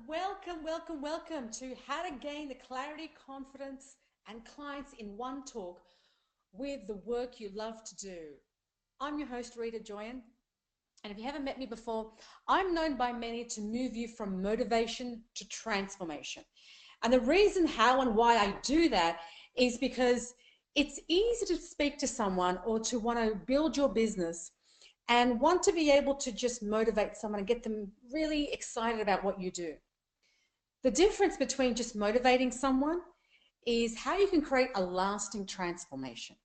Welcome to How to Gain the Clarity, Confidence, and Clients in One Talk with the work you love to do. I'm your host, Rita Joyan, and if you haven't met me before, I'm known by many to move you from motivation to transformation. And the reason how and why I do that is because it's easy to speak to someone or to want to build your business and want to be able to just motivate someone and get them really excited about what you do. The difference between just motivating someone is how you can create a lasting transformation.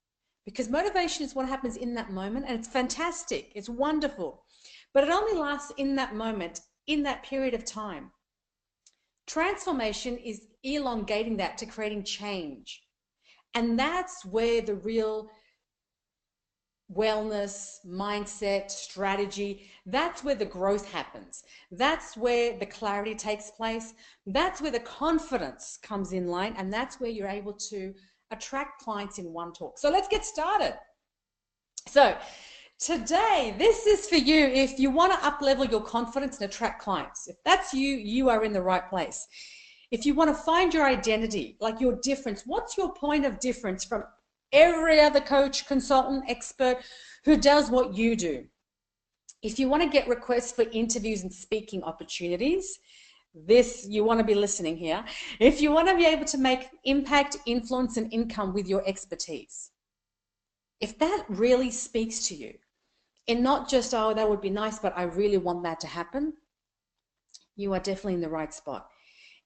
Because motivation is what happens in that moment, and it's fantastic, it's wonderful, but it only lasts in that moment, in that period of time. Transformation is elongating that to creating change. And that's where the real wellness, mindset, strategy, that's where the growth happens. That's where the clarity takes place. That's where the confidence comes in line, and that's where you're able to attract clients in one talk. So let's get started. So today, this is for you if you want to up-level your confidence and attract clients. If that's you, you are in the right place. If you want to find your identity, like your difference, what's your point of difference from every other coach, consultant, expert who does what you do? If you want to get requests for interviews and speaking opportunities, you want to be listening here. If you want to be able to make impact, influence, and income with your expertise, if that really speaks to you, and not just, oh, that would be nice, but I really want that to happen, you are definitely in the right spot.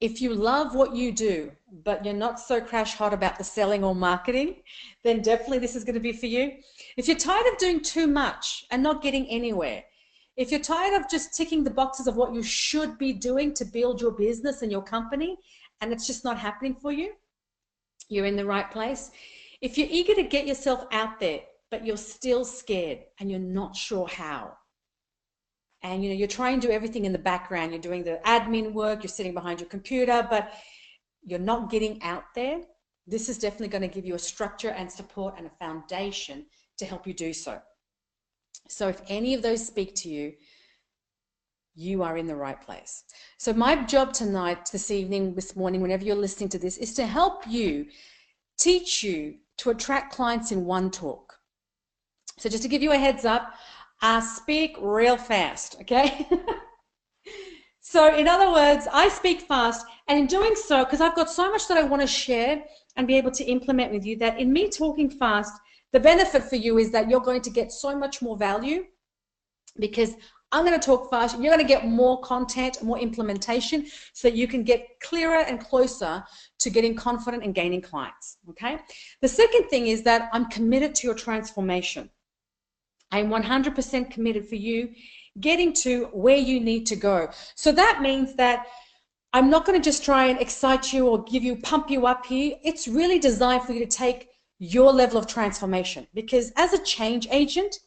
If you love what you do, but you're not so crash hot about the selling or marketing, then definitely this is going to be for you. If you're tired of doing too much and not getting anywhere, if you're tired of just ticking the boxes of what you should be doing to build your business and your company, and it's just not happening for you, you're in the right place. If you're eager to get yourself out there, but you're still scared and you're not sure how, and you're trying to do everything in the background, you're doing the admin work, you're sitting behind your computer, but you're not getting out there, this is definitely going to give you a structure and support and a foundation to help you do so. So if any of those speak to you, you are in the right place. So my job tonight, this evening, this morning, whenever you're listening to this, is to help you, teach you to attract clients in one talk. So just to give you a heads up, speak real fast, okay? So in other words, I speak fast, and in doing so, because I've got so much that I want to share and be able to implement with you, that in me talking fast, the benefit for you is that you're going to get so much more value, because I'm going to talk fast. You're going to get more content, more implementation, so that you can get clearer and closer to getting confident and gaining clients, okay? The second thing is that I'm committed to your transformation. I'm 100% committed for you getting to where you need to go. So that means that I'm not going to just try and excite you or pump you up here. It's really designed for you to take your level of transformation, because as a change agent,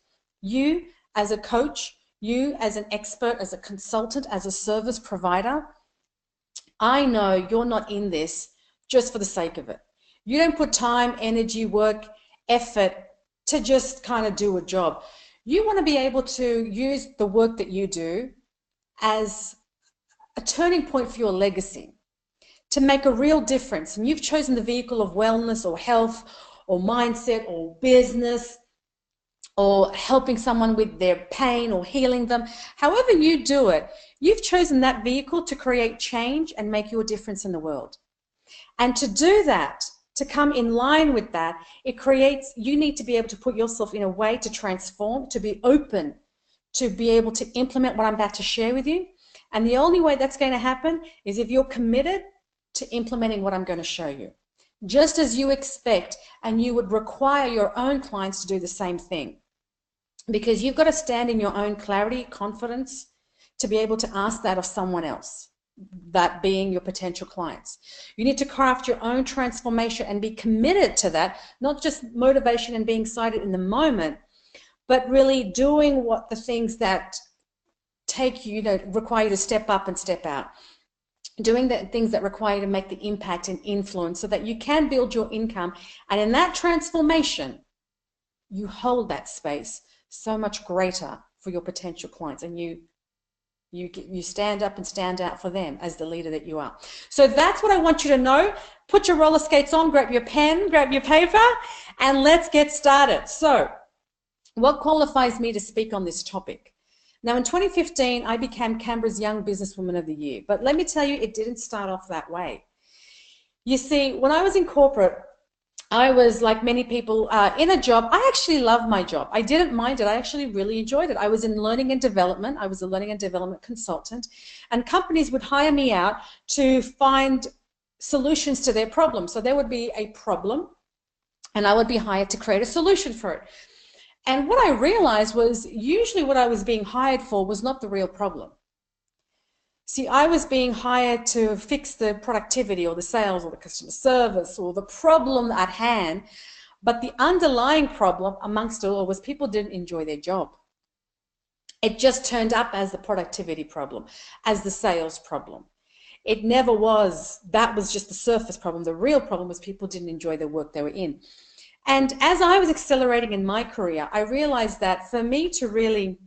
you as a coach, you as an expert, as a consultant, as a service provider, I know you're not in this just for the sake of it. You don't put time, energy, work, effort to just kind of do a job. You want to be able to use the work that you do as a turning point for your legacy, to make a real difference. And you've chosen the vehicle of wellness or health or mindset or business or helping someone with their pain or healing them. However you do it, you've chosen that vehicle to create change and make your difference in the world. And to do that, to come in line with that, you need to be able to put yourself in a way to transform, to be open, to be able to implement what I'm about to share with you. And the only way that's going to happen is if you're committed to implementing what I'm going to show you. Just as you expect, and you would require your own clients to do the same thing. Because you've got to stand in your own clarity, confidence, to be able to ask that of someone else, that being your potential clients. You need to craft your own transformation and be committed to that, not just motivation and being excited in the moment, but really doing the things that require you to step up and step out. Doing the things that require you to make the impact and influence so that you can build your income. And in that transformation, you hold that space so much greater for your potential clients, and you You stand up and stand out for them as the leader that you are. So that's what I want you to know. Put your roller skates on, grab your pen, grab your paper, and let's get started. So what qualifies me to speak on this topic? Now, in 2015, I became Canberra's Young Businesswoman of the Year. But let me tell you, it didn't start off that way. You see, when I was in corporate, I was, like many people, in a job. I actually loved my job. I didn't mind it. I actually really enjoyed it. I was in learning and development. I was a learning and development consultant, and companies would hire me out to find solutions to their problems. So there would be a problem, and I would be hired to create a solution for it. And what I realized was usually what I was being hired for was not the real problem. See, I was being hired to fix the productivity or the sales or the customer service or the problem at hand, but the underlying problem amongst it all was people didn't enjoy their job. It just turned up as the productivity problem, as the sales problem. It never was, that was just the surface problem. The real problem was people didn't enjoy the work they were in. And as I was accelerating in my career, I realized that for me to really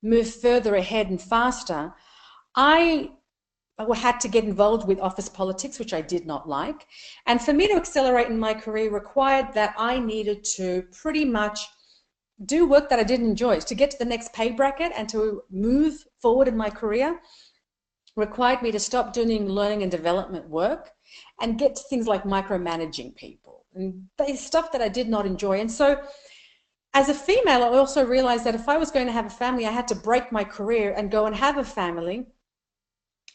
move further ahead and faster, I had to get involved with office politics, which I did not like. And for me to accelerate in my career required that I needed to pretty much do work that I didn't enjoy. To get to the next pay bracket and to move forward in my career required me to stop doing learning and development work and get to things like micromanaging people and stuff that I did not enjoy. And so as a female, I also realized that if I was going to have a family, I had to break my career and go and have a family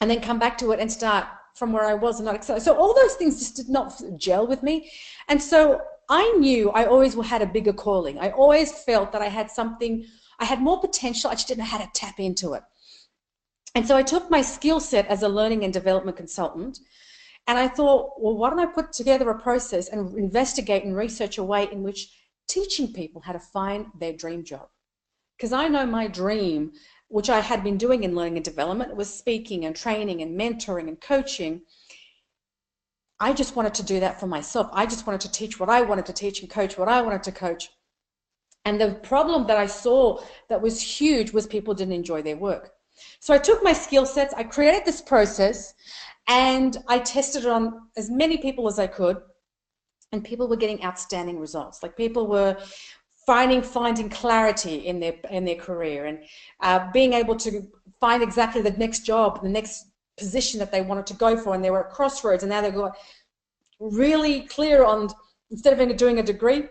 and then come back to it and start from where I was and not accelerate. So all those things just did not gel with me. And so I knew I always had a bigger calling. I always felt that I had something, I had more potential, I just didn't know how to tap into it. And so I took my skill set as a learning and development consultant, and I thought, well, why don't I put together a process and investigate and research a way in which teaching people how to find their dream job? Because I know my dream, which I had been doing in learning and development, was speaking and training and mentoring and coaching. I just wanted to do that for myself. I just wanted to teach what I wanted to teach and coach what I wanted to coach. And the problem that I saw that was huge was people didn't enjoy their work. So I took my skill sets, I created this process, and I tested it on as many people as I could, and people were getting outstanding results. Like people were finding clarity in their career and being able to find exactly the next job, the next position that they wanted to go for, and they were at crossroads, and now they got really clear on, instead of doing a degree,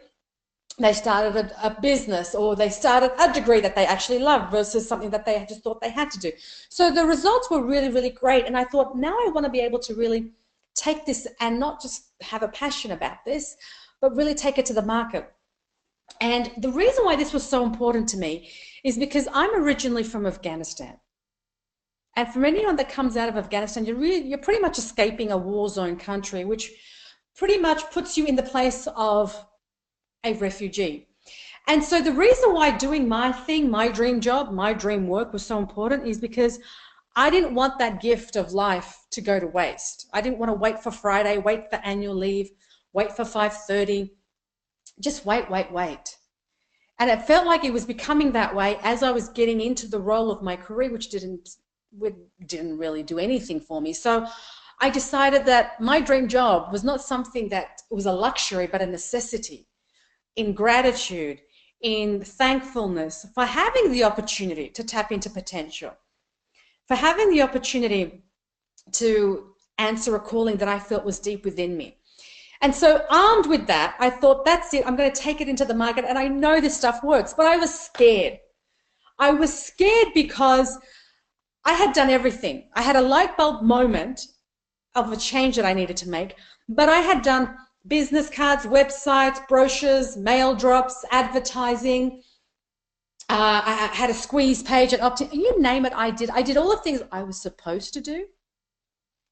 they started a business, or they started a degree that they actually loved versus something that they just thought they had to do. So the results were really, really great, and I thought, now I want to be able to really take this and not just have a passion about this, but really take it to the market. And the reason why this was so important to me is because I'm originally from Afghanistan. And for anyone that comes out of Afghanistan, you're pretty much escaping a war zone country, which pretty much puts you in the place of a refugee. And so the reason why doing my thing, my dream job, my dream work was so important is because I didn't want that gift of life to go to waste. I didn't want to wait for Friday, wait for annual leave, wait for 5:30, just wait. And it felt like it was becoming that way as I was getting into the role of my career, which didn't really do anything for me. So I decided that my dream job was not something that was a luxury, but a necessity. In gratitude, in thankfulness for having the opportunity to tap into potential, for having the opportunity to answer a calling that I felt was deep within me. And so armed with that, I thought, that's it, I'm going to take it into the market, and I know this stuff works, but I was scared. I was scared because I had done everything. I had a light bulb moment of a change that I needed to make, but I had done business cards, websites, brochures, mail drops, advertising. I had a squeeze page at Opti, you name it, I did. I did all the things I was supposed to do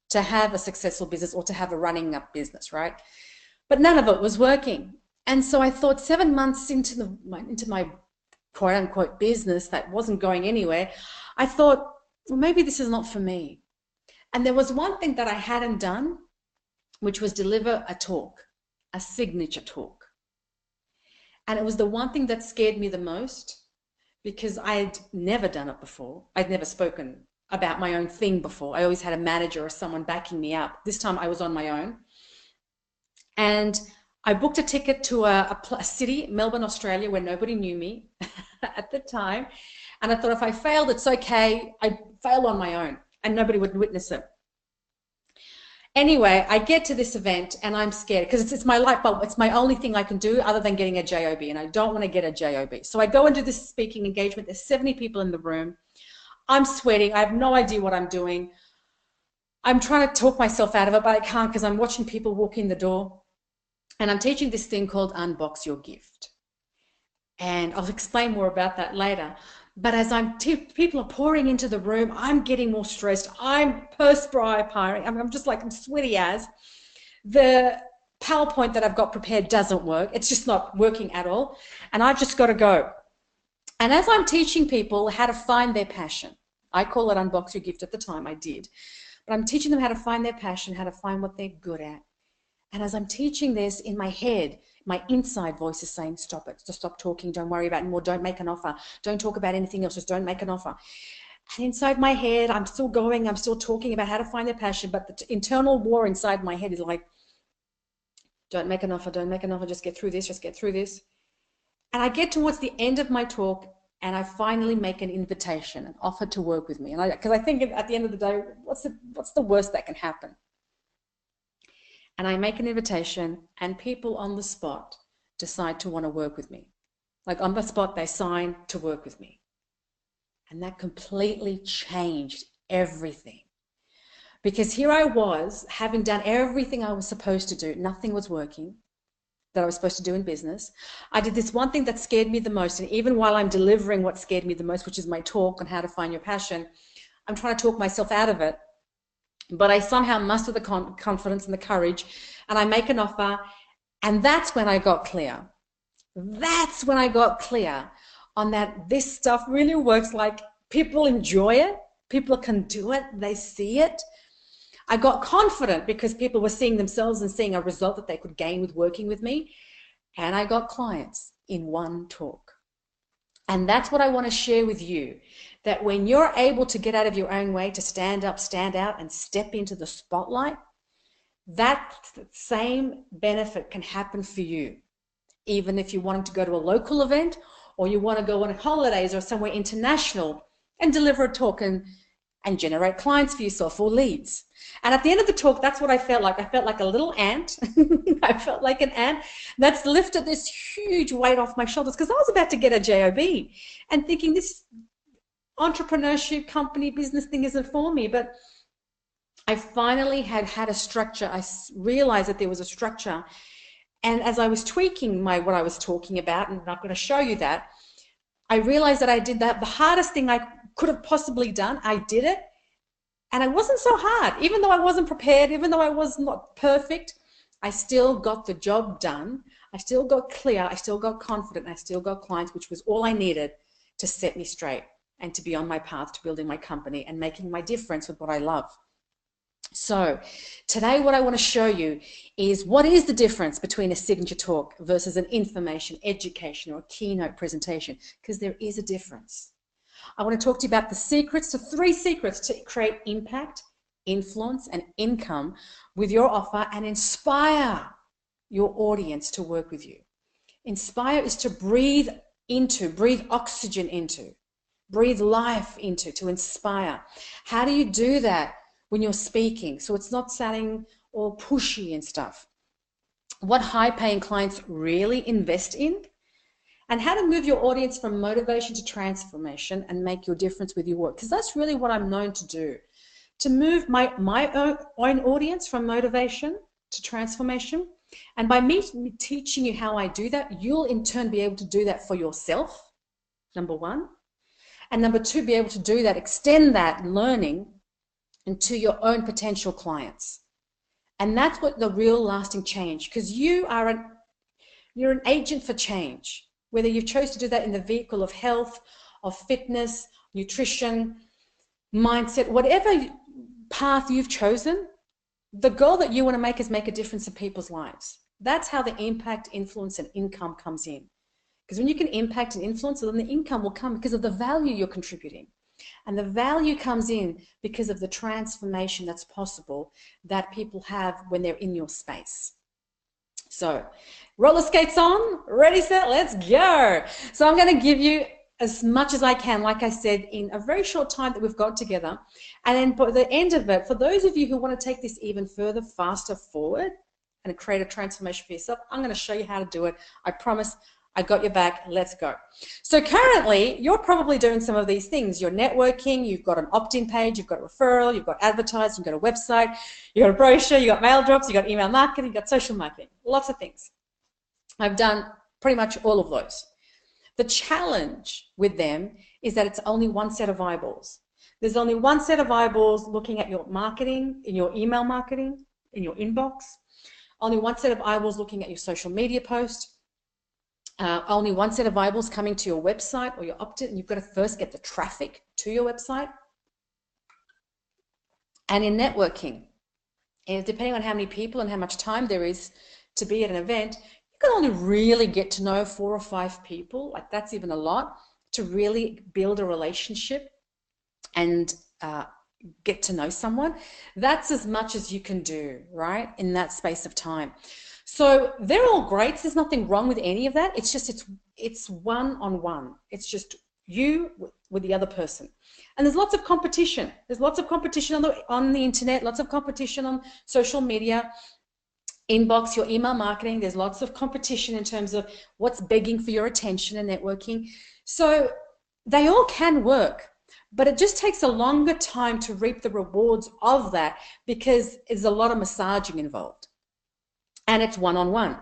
to have a successful business or to have a running up business, right? But none of it was working. And so I thought 7 months into my quote unquote business that wasn't going anywhere, I thought, well, maybe this is not for me. And there was one thing that I hadn't done, which was deliver a talk, a signature talk. And it was the one thing that scared me the most, because I'd never done it before. I'd never spoken about my own thing before. I always had a manager or someone backing me up. This time I was on my own. And I booked a ticket to a city, Melbourne, Australia, where nobody knew me at the time. And I thought if I failed, it's okay. I failed on my own and nobody would witness it. Anyway, I get to this event and I'm scared because it's my light bulb. It's my only thing I can do other than getting a job, and I don't want to get a job. So I go and do this speaking engagement. There's 70 people in the room. I'm sweating. I have no idea what I'm doing. I'm trying to talk myself out of it, but I can't because I'm watching people walk in the door. And I'm teaching this thing called Unbox Your Gift. And I'll explain more about that later. But as people are pouring into the room, I'm getting more stressed. I'm perspiring. I'm just like, I'm sweaty as. The PowerPoint that I've got prepared doesn't work. It's just not working at all. And I've just got to go. And as I'm teaching people how to find their passion, I call it Unbox Your Gift at the time, I did. But I'm teaching them how to find their passion, how to find what they're good at. And as I'm teaching this, in my head, my inside voice is saying, stop it, just stop talking, don't worry about it anymore, don't make an offer, don't talk about anything else, just don't make an offer. And inside my head, I'm still going, I'm still talking about how to find their passion, but the internal war inside my head is like, don't make an offer, just get through this, just get through this. And I get towards the end of my talk and I finally make an invitation, an offer to work with me. And because I think at the end of the day, what's the worst that can happen? And I make an invitation and people on the spot decide to want to work with me. Like on the spot, they sign to work with me. And that completely changed everything. Because here I was, having done everything I was supposed to do. Nothing was working that I was supposed to do in business. I did this one thing that scared me the most. And even while I'm delivering what scared me the most, which is my talk on how to find your passion, I'm trying to talk myself out of it. But I somehow muster the confidence and the courage, and I make an offer, and that's when I got clear. That's when I got clear on that this stuff really works. Like, people enjoy it, people can do it, they see it. I got confident because people were seeing themselves and seeing a result that they could gain with working with me, and I got clients in one talk. And that's what I want to share with you, that when you're able to get out of your own way, to stand up, stand out, and step into the spotlight, that same benefit can happen for you. Even if you're wanting to go to a local event, or you want to go on holidays or somewhere international and deliver a talk and generate clients for yourself or leads. And at the end of the talk, that's what I felt like. I felt like a little ant. I felt like an ant that's lifted this huge weight off my shoulders because I was about to get a job and thinking this entrepreneurship company business thing isn't for me. But I finally had a structure. I realized that there was a structure. And as I was tweaking what I was talking about, and I'm going to show you that, I realized that I did that. The hardest thing I could have possibly done, I did it. And it wasn't so hard. Even though I wasn't prepared, even though I was not perfect, I still got the job done. I still got clear. I still got confident. I still got clients, which was all I needed to set me straight and to be on my path to building my company and making my difference with what I love. So today what I want to show you is what is the difference between a signature talk versus an information, education, or a keynote presentation, because there is a difference. I want to talk to you about the secrets, the 3 secrets to create impact, influence, and income with your offer and inspire your audience to work with you. Inspire is to breathe oxygen into, breathe life into, to inspire. How do you do that when you're speaking? So it's not sounding all pushy and stuff. What high-paying clients really invest in, and how to move your audience from motivation to transformation and make your difference with your work. Because that's really what I'm known to do, to move my own audience from motivation to transformation. And by me teaching you how I do that, you'll in turn be able to do that for yourself, number 1. And number 2, be able to do that, extend that learning into your own potential clients. And that's what the real lasting change, because you're an agent for change. Whether you chose to do that in the vehicle of health, of fitness, nutrition, mindset, whatever path you've chosen, the goal that you want to make is make a difference in people's lives. That's how the impact, influence, and income comes in. Because when you can impact and influence, then the income will come because of the value you're contributing. And the value comes in because of the transformation that's possible that people have when they're in your space. So, roller skates on, ready, set, let's go. So I'm going to give you as much as I can, like I said, in a very short time that we've got together. And then by the end of it, for those of you who want to take this even further, faster forward and create a transformation for yourself, I'm going to show you how to do it. I promise. I got your back. Let's go. So currently, you're probably doing some of these things. You're networking. You've got an opt-in page. You've got a referral. You've got advertising. You've got a website. You've got a brochure. You've got mail drops. You've got email marketing. You've got social marketing. Lots of things. I've done pretty much all of those. The challenge with them is that it's only one set of eyeballs. There's only one set of eyeballs looking at your marketing, in your email marketing, in your inbox. Only one set of eyeballs looking at your social media post. Only one set of eyeballs coming to your website or your opt-in, and you've got to first get the traffic to your website. And in networking, and depending on how many people and how much time there is to be at an event, you can only really get to know 4 or 5 people, like that's even a lot, to really build a relationship and get to know someone. That's as much as you can do, right, in that space of time. So they're all great. There's nothing wrong with any of that. It's just it's one-on-one. It's just you with the other person. And there's lots of competition. There's lots of competition on the internet, lots of competition on social media, inbox, your email marketing. There's lots of competition in terms of what's begging for your attention and networking. So they all can work, but it just takes a longer time to reap the rewards of that because there's a lot of massaging involved. And it's one-on-one.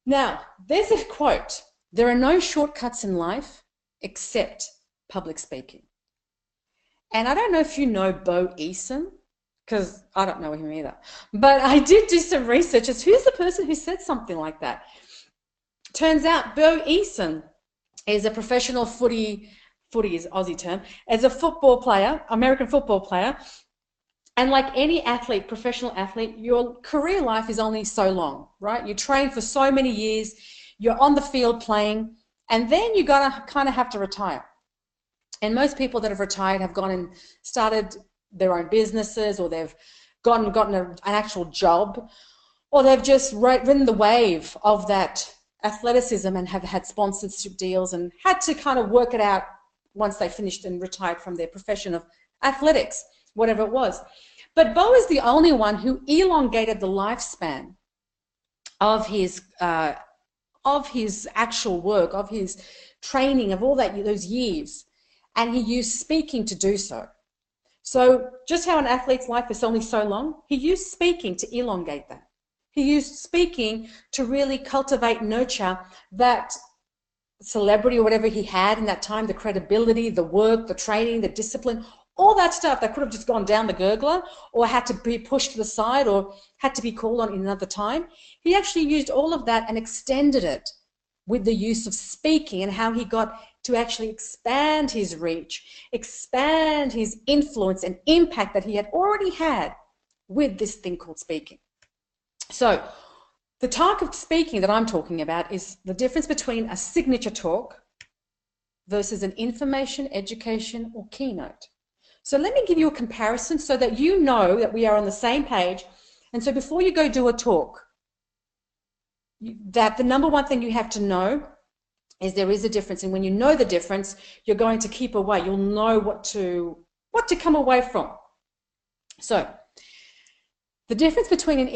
Now, there's a quote. There are no shortcuts in life except public speaking. And I don't know if you know Bo Eason, because I don't know him either. But I did do some research as who's the person who said something like that. Turns out Bo Eason is a professional footy is Aussie term, as a football player, American football player. And like any athlete, professional athlete, your career life is only so long, right? You train for so many years, you're on the field playing, and then you're going to kind of have to retire. And most people that have retired have gone and started their own businesses, or they've gotten an actual job, or they've just ridden the wave of that athleticism and have had sponsorship deals and had to kind of work it out once they finished and retired from their profession of athletics, whatever it was. But Bo is the only one who elongated the lifespan of his actual work, of his training, of all those years, and he used speaking to do so. So just how an athlete's life is only so long, he used speaking to elongate that. He used speaking to really cultivate, nurture that celebrity or whatever he had in that time, the credibility, the work, the training, the discipline, all that stuff that could have just gone down the gurgler or had to be pushed to the side or had to be called on in another time. He actually used all of that and extended it with the use of speaking and how he got to actually expand his reach, expand his influence and impact that he had already had with this thing called speaking. So the type of speaking that I'm talking about is the difference between a signature talk versus an information, education, or keynote. So let me give you a comparison so that you know that we are on the same page. And so before you go do a talk, that the number one thing you have to know is there is a difference. And when you know the difference, you're going to keep away. You'll know what to come away from. So the difference between an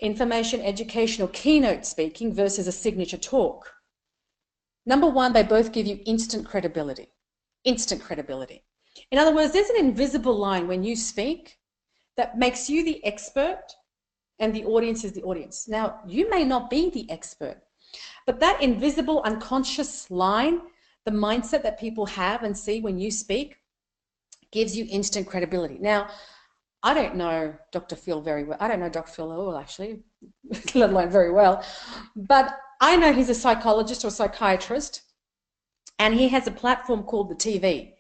information, educational, keynote speaking versus a signature talk. Number one, they both give you instant credibility. Instant credibility. In other words, there's an invisible line when you speak that makes you the expert and the audience is the audience. Now, you may not be the expert, but that invisible, unconscious line, the mindset that people have and see when you speak, gives you instant credibility. Now, I don't know Dr. Phil very well. I don't know Dr. Phil at all, actually, let alone very well. But I know he's a psychologist or psychiatrist, and he has a platform called the TV.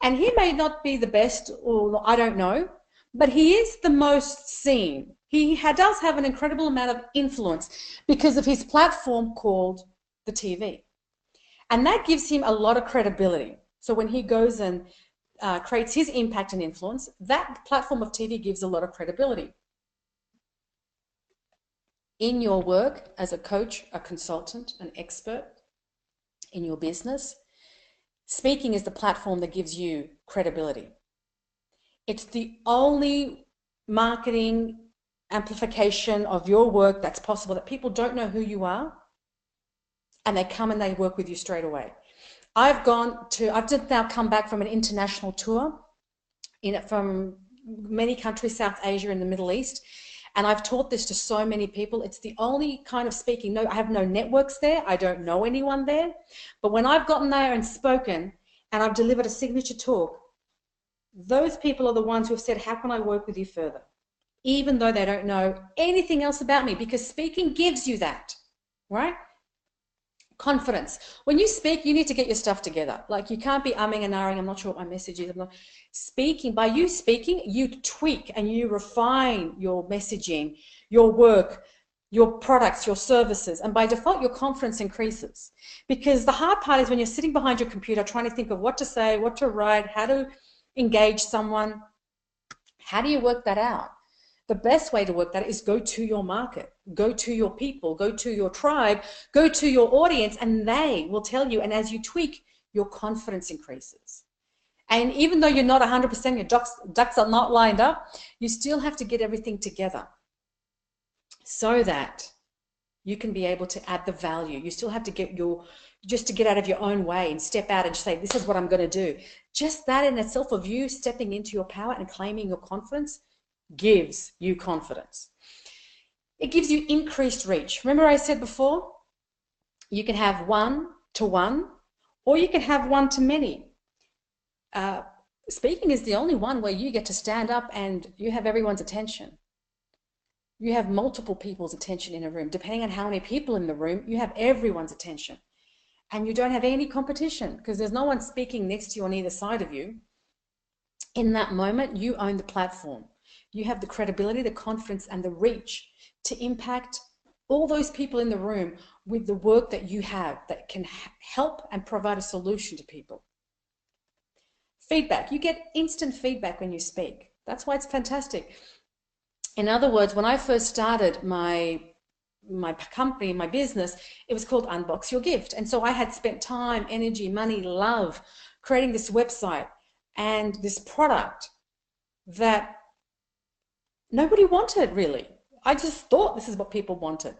And he may not be the best, or I don't know, but he is the most seen. He does have an incredible amount of influence because of his platform called the TV. And that gives him a lot of credibility. So when he goes and creates his impact and influence, that platform of TV gives a lot of credibility. In your work as a coach, a consultant, an expert in your business, speaking is the platform that gives you credibility. It's the only marketing amplification of your work that's possible, that people don't know who you are and they come and they work with you straight away. I've just now come back from an international tour from many countries, South Asia and the Middle East. And I've taught this to so many people. It's the only kind of speaking. No, I have no networks there. I don't know anyone there. But when I've gotten there and spoken and I've delivered a signature talk, those people are the ones who have said, how can I work with you further? Even though they don't know anything else about me, because speaking gives you that, right? Confidence. When you speak, you need to get your stuff together. Like, you can't be umming and ahhing. I'm not sure what my message is. Speaking, by you speaking, you tweak and you refine your messaging, your work, your products, your services. And by default, your confidence increases. Because the hard part is when you're sitting behind your computer trying to think of what to say, what to write, how to engage someone. How do you work that out? The best way to work that is go to your market, go to your people, go to your tribe, go to your audience, and they will tell you. And as you tweak, your confidence increases. And even though you're not 100%, your ducks are not lined up, you still have to get everything together so that you can be able to add the value. You still have to get just to get out of your own way and step out and say, this is what I'm going to do. Just that in itself, of you stepping into your power and claiming your confidence, gives you confidence. It gives you increased reach. Remember I said before, you can have one-to-one or you can have one-to-many. Speaking is the only one where you get to stand up and you have everyone's attention. You have multiple people's attention in a room. Depending on how many people in the room, you have everyone's attention. And you don't have any competition because there's no one speaking next to you on either side of you. In that moment, you own the platform. You have the credibility, the confidence, and the reach to impact all those people in the room with the work that you have that can help and provide a solution to people. Feedback. You get instant feedback when you speak. That's why it's fantastic. In other words, when I first started my company, my business, it was called Unbox Your Gift. And so I had spent time, energy, money, love creating this website and this product that nobody wanted, really. I just thought this is what people wanted.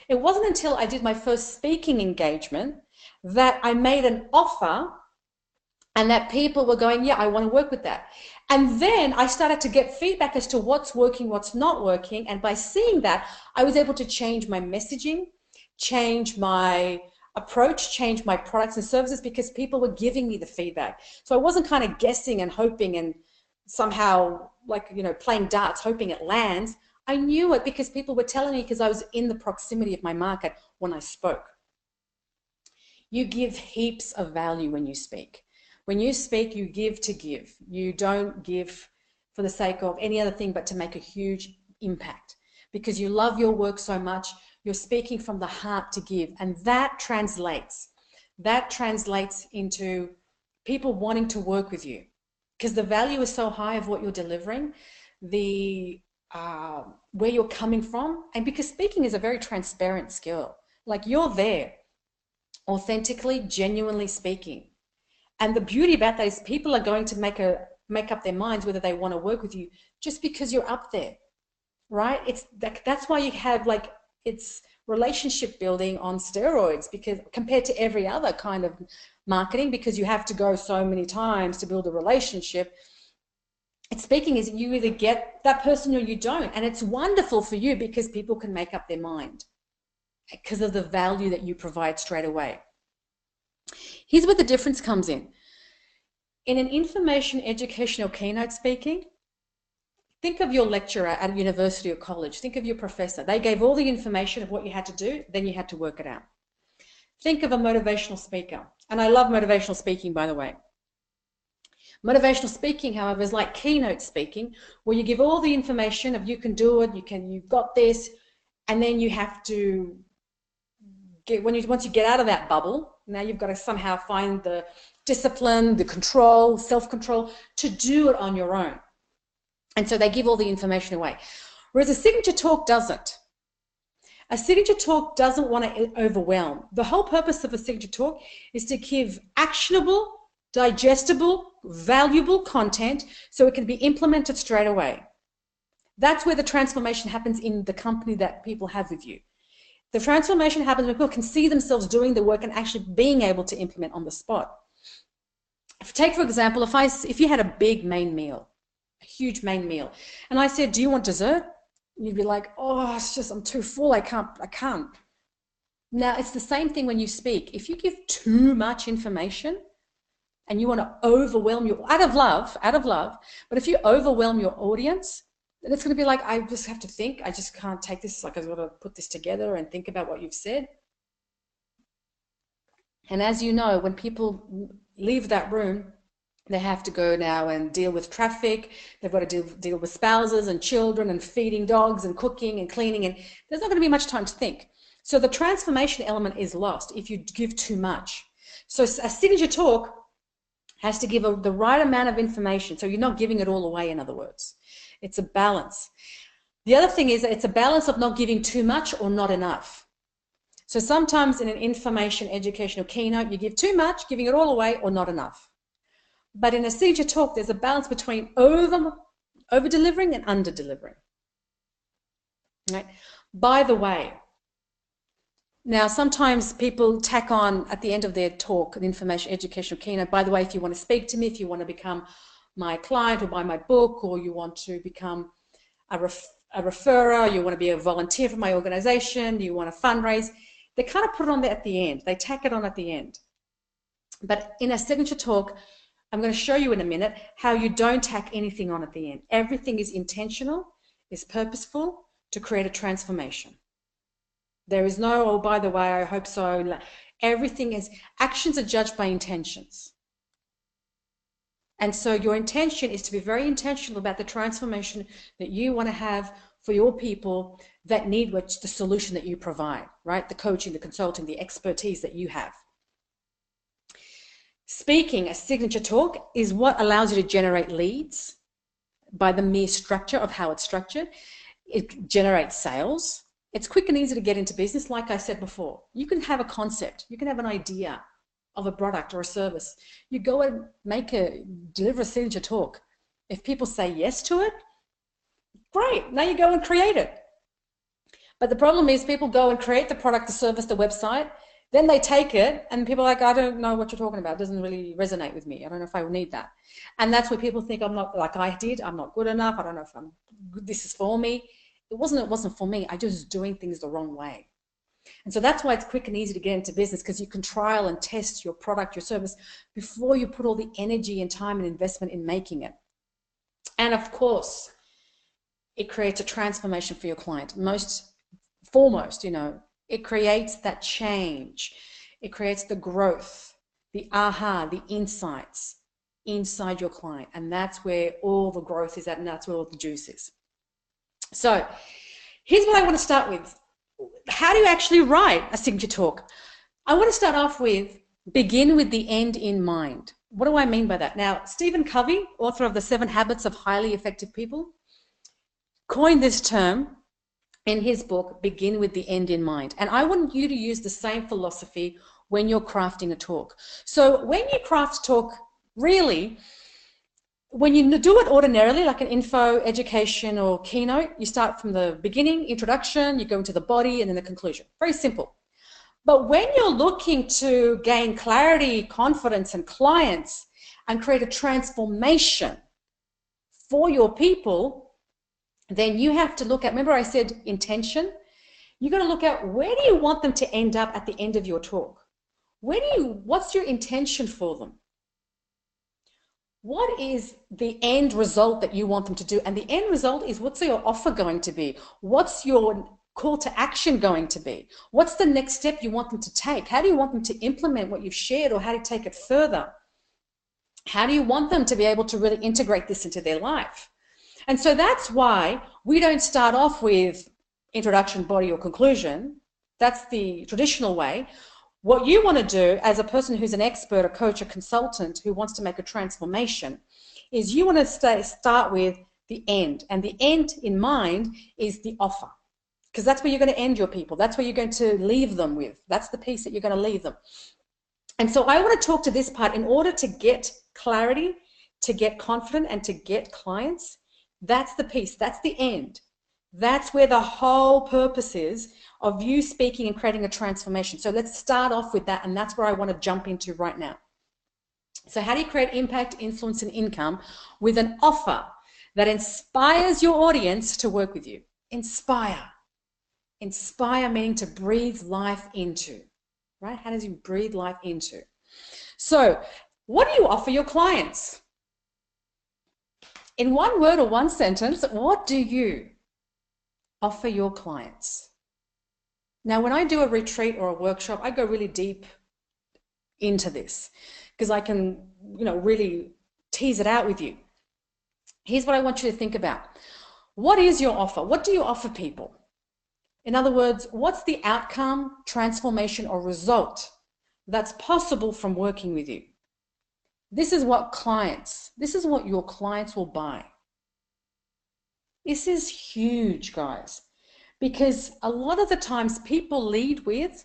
It wasn't until I did my first speaking engagement that I made an offer and that people were going, yeah, I want to work with that. And then I started to get feedback as to what's working, what's not working. And by seeing that, I was able to change my messaging, change my approach, change my products and services because people were giving me the feedback. So I wasn't kind of guessing and hoping and somehow playing darts, hoping it lands. I knew it because people were telling me because I was in the proximity of my market when I spoke. You give heaps of value when you speak. When you speak, you give to give. You don't give for the sake of any other thing but to make a huge impact because you love your work so much. You're speaking from the heart to give, and that translates into people wanting to work with you because the value is so high of what you're delivering, where you're coming from, and because speaking is a very transparent skill. Like, you're there authentically, genuinely speaking. And the beauty about that is people are going to make up their minds whether they want to work with you just because you're up there, right? That's why you have it's relationship building on steroids because compared to every other kind of marketing, because you have to go so many times to build a relationship. It's speaking is you either get that person or you don't. And it's wonderful for you because people can make up their mind because of the value that you provide straight away. Here's where the difference comes in. In an information educational keynote speaking, think of your lecturer at a university or college. Think of your professor. They gave all the information of what you had to do, then you had to work it out. Think of a motivational speaker. And I love motivational speaking, by the way. Motivational speaking, however, is like keynote speaking, where you give all the information of you can do it, you've got this, and then you have to once you get out of that bubble, now you've got to somehow find the discipline, the control, self-control to do it on your own. And so they give all the information away. Whereas a signature talk doesn't. A signature talk doesn't want to overwhelm. The whole purpose of a signature talk is to give actionable, digestible, valuable content so it can be implemented straight away. That's where the transformation happens in the company that people have with you. The transformation happens when people can see themselves doing the work and actually being able to implement on the spot. Take, for example, if you had a big main meal, a huge main meal, and I said, do you want dessert? You'd be like, oh, it's just, I'm too full, I can't. Now, it's the same thing when you speak. If you give too much information and you want to overwhelm out of love, but if you overwhelm your audience, then it's going to be like, I just have to think, I just can't take this, like I've got to put this together and think about what you've said. And as you know, when people leave that room, they have to go now and deal with traffic. They've got to deal with spouses and children and feeding dogs and cooking and cleaning, and there's not going to be much time to think. So the transformation element is lost if you give too much. So a signature talk has to give the right amount of information. So you're not giving it all away, in other words. It's a balance. The other thing is that it's a balance of not giving too much or not enough. So sometimes in an information, educational keynote, you give too much, giving it all away, or not enough. But in a signature talk, there's a balance between over-delivering and under-delivering. Right? By the way, now sometimes people tack on at the end of their talk, an information, educational keynote, by the way, if you want to speak to me, if you want to become my client or buy my book, or you want to become a referrer, you want to be a volunteer for my organization, you want to fundraise, they kind of put it on there at the end. They tack it on at the end. But in a signature talk, I'm going to show you in a minute how you don't tack anything on at the end. Everything is intentional, is purposeful to create a transformation. There is no, oh, by the way, I hope so. Everything is, actions are judged by intentions. And so your intention is to be very intentional about the transformation that you want to have for your people that need the solution that you provide, right? The coaching, the consulting, the expertise that you have. Speaking, a signature talk, is what allows you to generate leads by the mere structure of how it's structured. It generates sales. It's quick and easy to get into business. Like I said before, you can have a concept, you can have an idea of a product or a service. You go and deliver a signature talk. If people say yes to it, great, now you go and create it. But the problem is people go and create the product, the service, the website, then they take it and people are like, I don't know what you're talking about. It doesn't really resonate with me. I don't know if I will need that. And that's where people think I'm not, like I did, I'm not good enough. I don't know if this is for me. It wasn't for me. I just was doing things the wrong way. And so that's why it's quick and easy to get into business, because you can trial and test your product, your service, before you put all the energy and time and investment in making it. And of course, it creates a transformation for your client. Most foremost, it creates that change. It creates the growth, the aha, the insights inside your client. And that's where all the growth is at, and that's where all the juice is. So here's what I want to start with. How do you actually write a signature talk? I want to start off with begin with the end in mind. What do I mean by that? Now, Stephen Covey, author of The 7 Habits of Highly Effective People, coined this term in his book, Begin with the End in Mind. And I want you to use the same philosophy when you're crafting a talk. So when you craft talk, really, when you do it ordinarily, like an info, education, or keynote, you start from the beginning, introduction, you go into the body, and then the conclusion. Very simple. But when you're looking to gain clarity, confidence, and clients, and create a transformation for your people, then you have to look at, remember I said intention? You've got to look at, where do you want them to end up at the end of your talk? What's your intention for them? What is the end result that you want them to do? And the end result is, what's your offer going to be? What's your call to action going to be? What's the next step you want them to take? How do you want them to implement what you've shared, or how to take it further? How do you want them to be able to really integrate this into their life? And so that's why we don't start off with introduction, body, or conclusion. That's the traditional way. What you want to do as a person who's an expert, a coach, a consultant who wants to make a transformation is you want to start with the end. And the end in mind is the offer, because that's where you're going to end your people. That's where you're going to leave them with. That's the piece that you're going to leave them. And so I want to talk to this part in order to get clarity, to get confident, and to get clients. That's the piece. That's the end. That's where the whole purpose is of you speaking and creating a transformation. So let's start off with that, and that's where I want to jump into right now. So how do you create impact, influence, and income with an offer that inspires your audience to work with you? Inspire. Inspire meaning to breathe life into, right? How does you breathe life into? So what do you offer your clients? In one word or one sentence, what do you offer your clients? Now, when I do a retreat or a workshop, I go really deep into this because I can, really tease it out with you. Here's what I want you to think about. What is your offer? What do you offer people? In other words, what's the outcome, transformation, or result that's possible from working with you? This is what your clients will buy. This is huge, guys, because a lot of the times people lead with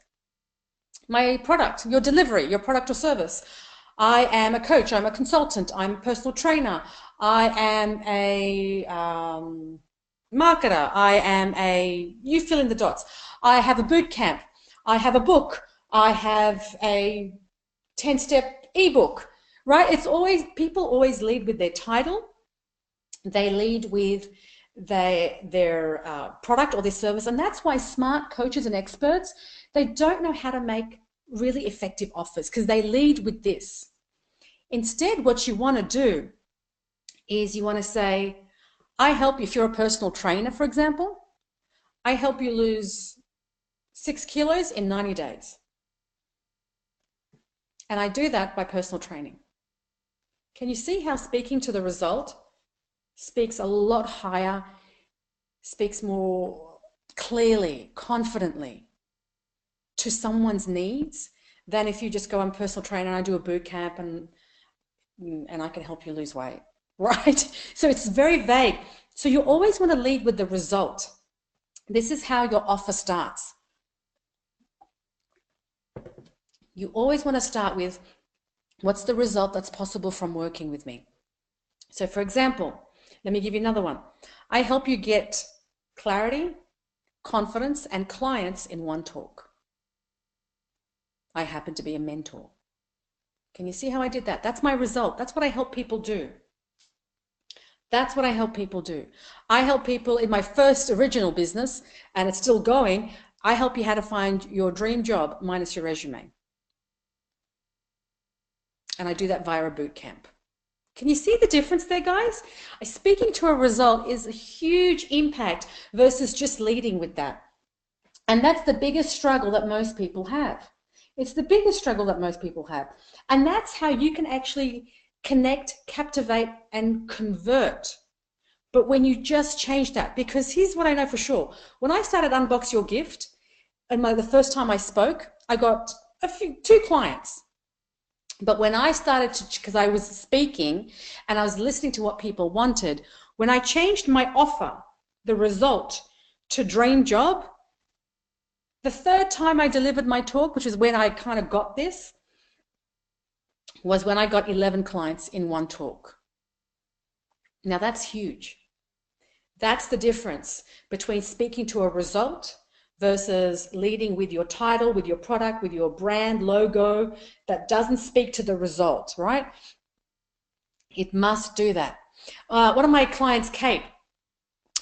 my product, your delivery, your product or service. I am a coach, I'm a consultant, I'm a personal trainer, I am a marketer, you fill in the dots. I have a boot camp, I have a book, I have a 10-step ebook, right? It's always, people always lead with their title. They lead with their product or their service. And that's why smart coaches and experts, they don't know how to make really effective offers because they lead with this. Instead, what you want to do is you want to say, I help you, if you're a personal trainer, for example, I help you lose 6 kilos in 90 days. And I do that by personal training. Can you see how speaking to the result speaks a lot higher, speaks more clearly, confidently to someone's needs than if you just go, I'm a personal trainer and I do a boot camp and I can help you lose weight, right? So it's very vague. So you always want to lead with the result. This is how your offer starts. You always want to start with, what's the result that's possible from working with me? So for example, let me give you another one. I help you get clarity, confidence, and clients in one talk. I happen to be a mentor. Can you see how I did that? That's my result. That's what I help people do. That's what I help people do. I help people in my first original business, and it's still going. I help you how to find your dream job minus your resume. And I do that via a boot camp. Can you see the difference there, guys? Speaking to a result is a huge impact versus just leading with that. And that's the biggest struggle that most people have. It's the biggest struggle that most people have. And that's how you can actually connect, captivate, and convert. But when you just change that, because here's what I know for sure. When I started Unbox Your Gift, and the first time I spoke, I got 2 clients. But when I started to, because I was speaking and I was listening to what people wanted, when I changed my offer, the result, to dream job, the 3rd time I delivered my talk, which is when I kind of got this, was when I got 11 clients in one talk. Now that's huge. That's the difference between speaking to a result versus leading with your title, with your product, with your brand logo that doesn't speak to the result, right? It must do that. One of my clients, Kate,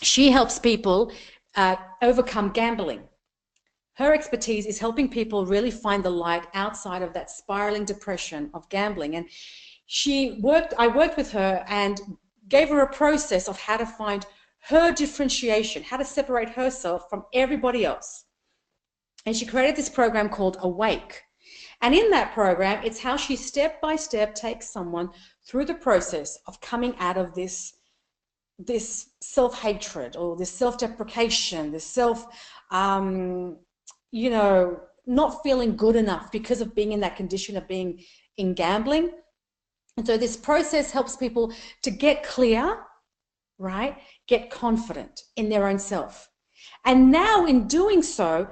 she helps people overcome gambling. Her expertise is helping people really find the light outside of that spiraling depression of gambling. And I worked with her and gave her a process of how to find her differentiation, how to separate herself from everybody else. And she created this program called Awake. And in that program, it's how she step by step takes someone through the process of coming out of this self-hatred or this self-deprecation, this you know, not feeling good enough because of being in that condition of being in gambling. And so this process helps people to get clear, right? Get confident in their own self. And now in doing so,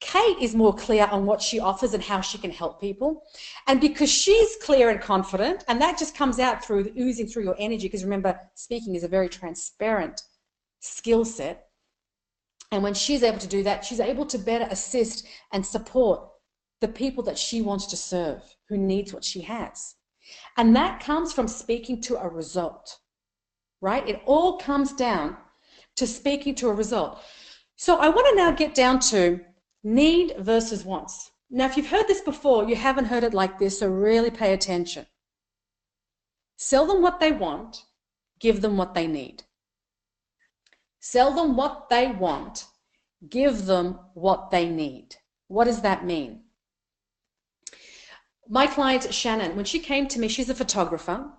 Kate is more clear on what she offers and how she can help people. And because she's clear and confident, and that just comes out through oozing through your energy, because remember, speaking is a very transparent skill set. And when she's able to do that, she's able to better assist and support the people that she wants to serve, who needs what she has. And that comes from speaking to a result, right? It all comes down to speaking to a result. So I want to now get down to need versus wants. Now, if you've heard this before, you haven't heard it like this, so really pay attention. Sell them what they want, give them what they need. Sell them what they want, give them what they need. What does that mean? My client, Shannon, when she came to me, she's a photographer,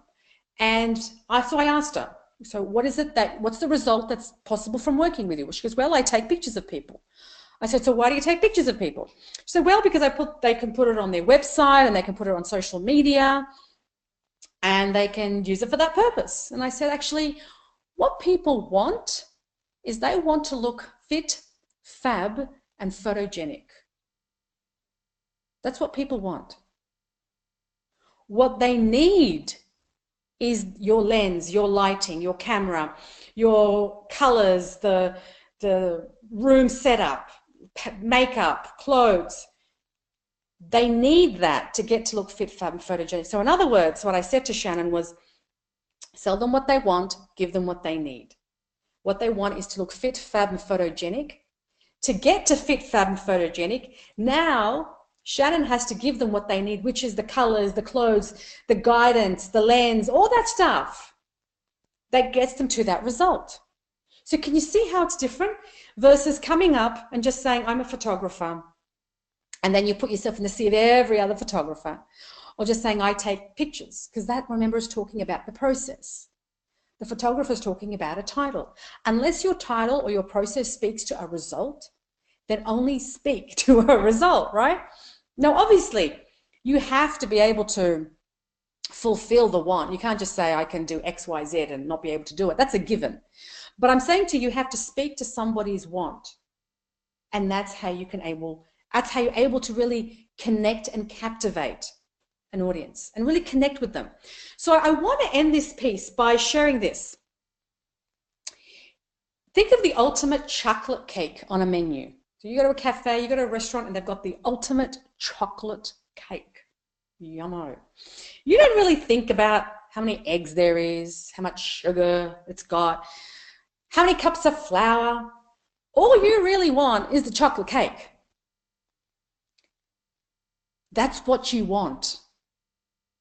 and so I asked her, so what's the result that's possible from working with you? Well, she goes, well, I take pictures of people. I said, so why do you take pictures of people? She said, well, because they can put it on their website and they can put it on social media and they can use it for that purpose. And I said, actually, what people want is they want to look fit, fab, and photogenic. That's what people want. What they need is your lens, your lighting, your camera, your colors, the room setup, makeup, clothes. They need that to get to look fit, fab, and photogenic. So in other words, what I said to Shannon was, sell them what they want, give them what they need. What they want is to look fit, fab, and photogenic. To get to fit, fab, and photogenic, now Shannon has to give them what they need, which is the colors, the clothes, the guidance, the lens, all that stuff that gets them to that result. So can you see how it's different versus coming up and just saying, I'm a photographer, and then you put yourself in the sea of every other photographer, or just saying, I take pictures, because that, remember, is talking about the process. The photographer is talking about a title. Unless your title or your process speaks to a result, then only speak to a result, right? Now, obviously, you have to be able to fulfill the want. You can't just say, I can do X, Y, Z and not be able to do it. That's a given. But I'm saying to you, you have to speak to somebody's want. And that's how you're able to really connect and captivate an audience and really connect with them. So I want to end this piece by sharing this. Think of the ultimate chocolate cake on a menu. So you go to a cafe, you go to a restaurant, and they've got the ultimate chocolate cake. Yummo. You don't really think about how many eggs there is, how much sugar it's got, how many cups of flour. All you really want is the chocolate cake. That's what you want.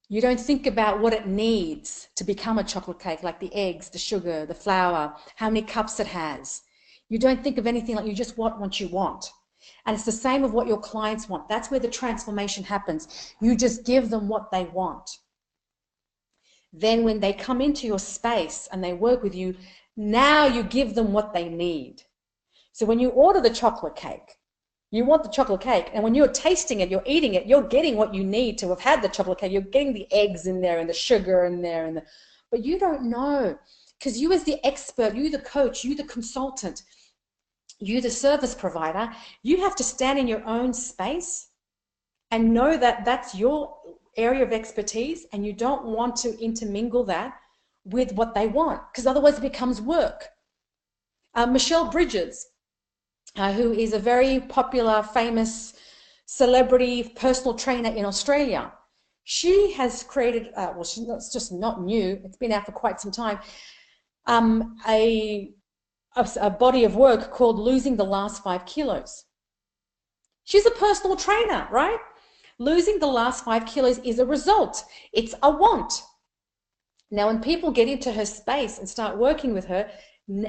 You don't think about what it needs to become a chocolate cake, like the eggs, the sugar, the flour, how many cups it has. You don't think of anything, like you just want what you want. And it's the same of what your clients want. That's where the transformation happens. You just give them what they want. Then when they come into your space and they work with you, now you give them what they need. So when you order the chocolate cake, you want the chocolate cake, and when you're tasting it, you're eating it, you're getting what you need to have had the chocolate cake. You're getting the eggs in there and the sugar in there, but you don't know, because you as the expert, you the coach, you the consultant, you the service provider, you have to stand in your own space and know that that's your area of expertise, and you don't want to intermingle that with what they want, because otherwise it becomes work. Michelle Bridges, who is a very popular, famous celebrity personal trainer in Australia. She has created, it's just not new, it's been out for quite some time, a body of work called Losing the Last 5 Kilos. She's a personal trainer, right? Losing the last 5 kilos is a result. It's a want. Now, when people get into her space and start working with her,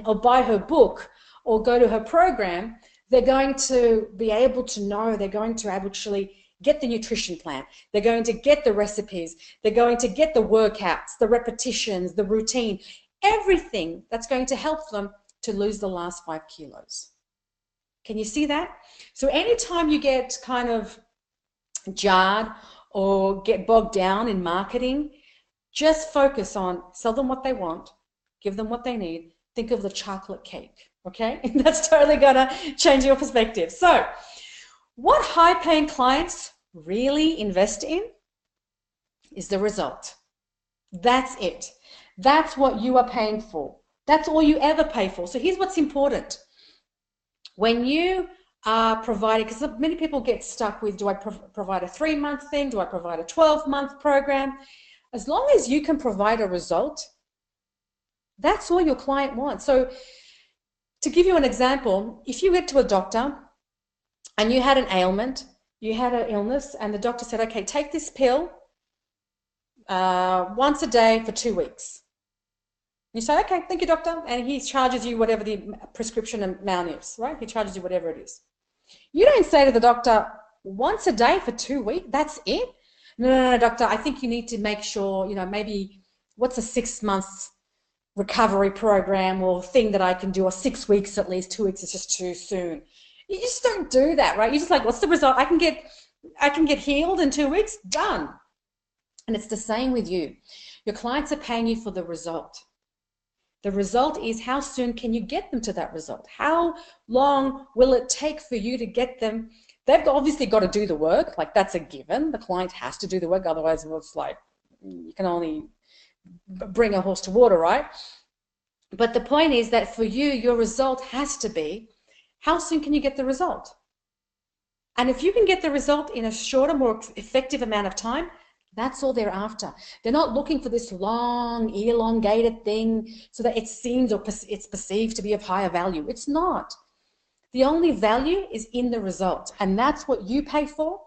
or buy her book, or go to her program, they're going to be able to know, they're going to actually get the nutrition plan, they're going to get the recipes, they're going to get the workouts, the repetitions, the routine, everything that's going to help them to lose the last 5 kilos. Can you see that? So anytime you get kind of jarred or get bogged down in marketing, just focus on sell them what they want, give them what they need. Think of the chocolate cake, okay? That's totally gonna change your perspective. So, what high-paying clients really invest in is the result. That's it. That's what you are paying for. That's all you ever pay for. So here's what's important. When you are providing, because many people get stuck with, do I provide a 3-month thing? Do I provide a 12-month program? As long as you can provide a result, that's all your client wants. So to give you an example, if you went to a doctor and you had an ailment, you had an illness, and the doctor said, okay, take this pill once a day for 2 weeks. You say, okay, thank you, doctor. And he charges you whatever the prescription amount is, right? He charges you whatever it is. You don't say to the doctor, once a day for 2 weeks, that's it? No, doctor, I think you need to make sure, maybe what's a 6 months recovery program or thing that I can do, or 6 weeks at least. 2 weeks is just too soon. You just don't do that, right? You're just like, what's the result? I can get healed in 2 weeks, done. And it's the same with you. Your clients are paying you for the result. The result is, how soon can you get them to that result? How long will it take for you to get them? They've obviously got to do the work, like that's a given. The client has to do the work, otherwise it's like you can only bring a horse to water, right? But the point is that for you, your result has to be, how soon can you get the result? And if you can get the result in a shorter, more effective amount of time, that's all they're after. They're not looking for this long, elongated thing so that it seems or it's perceived to be of higher value. It's not. The only value is in the result, and that's what you pay for,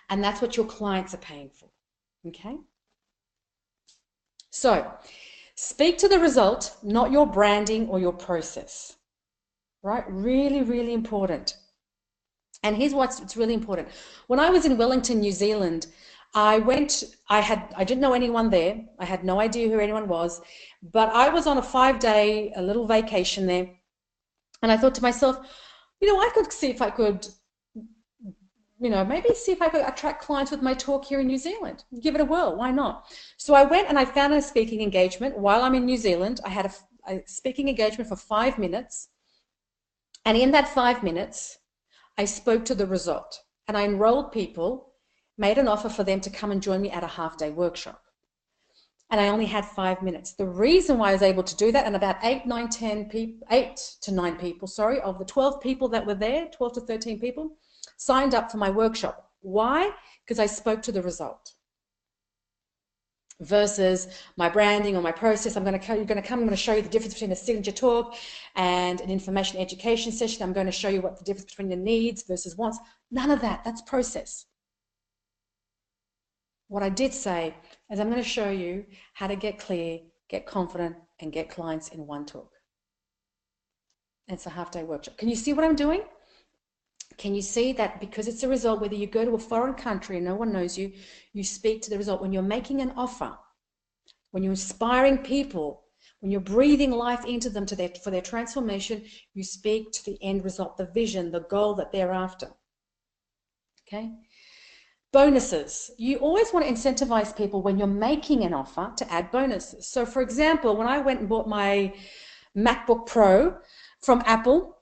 and that's what your clients are paying for, okay? So, speak to the result, not your branding or your process, right? Really, really important. And here's what's really important. When I was in Wellington, New Zealand, I didn't know anyone there. I had no idea who anyone was, but I was on a 5-day, a little vacation there. And I thought to myself, I could see if I could, maybe see if I could attract clients with my talk here in New Zealand. Give it a whirl. Why not? So I went and I found a speaking engagement while I'm in New Zealand. I had a speaking engagement for 5 minutes. And in that 5 minutes, I spoke to the result. And I enrolled people, made an offer for them to come and join me at a half-day workshop. And I only had 5 minutes. The reason why I was able to do that, and about 8 to 9 people, of the 12 people that were there, 12 to 13 people, signed up for my workshop. Why? Because I spoke to the result. Versus my branding or my process. I'm going to show you the difference between a signature talk and an information education session. I'm going to show you what the difference between the needs versus wants. None of that. That's process. What I did say is, I'm going to show you how to get clear, get confident, and get clients in one talk. And it's a half-day workshop. Can you see what I'm doing? Can you see that because it's a result, whether you go to a foreign country and no one knows you, you speak to the result. When you're making an offer, when you're inspiring people, when you're breathing life into them for their transformation, you speak to the end result, the vision, the goal that they're after. Okay? Bonuses. You always want to incentivize people when you're making an offer to add bonuses. So for example, when I went and bought my MacBook Pro from Apple,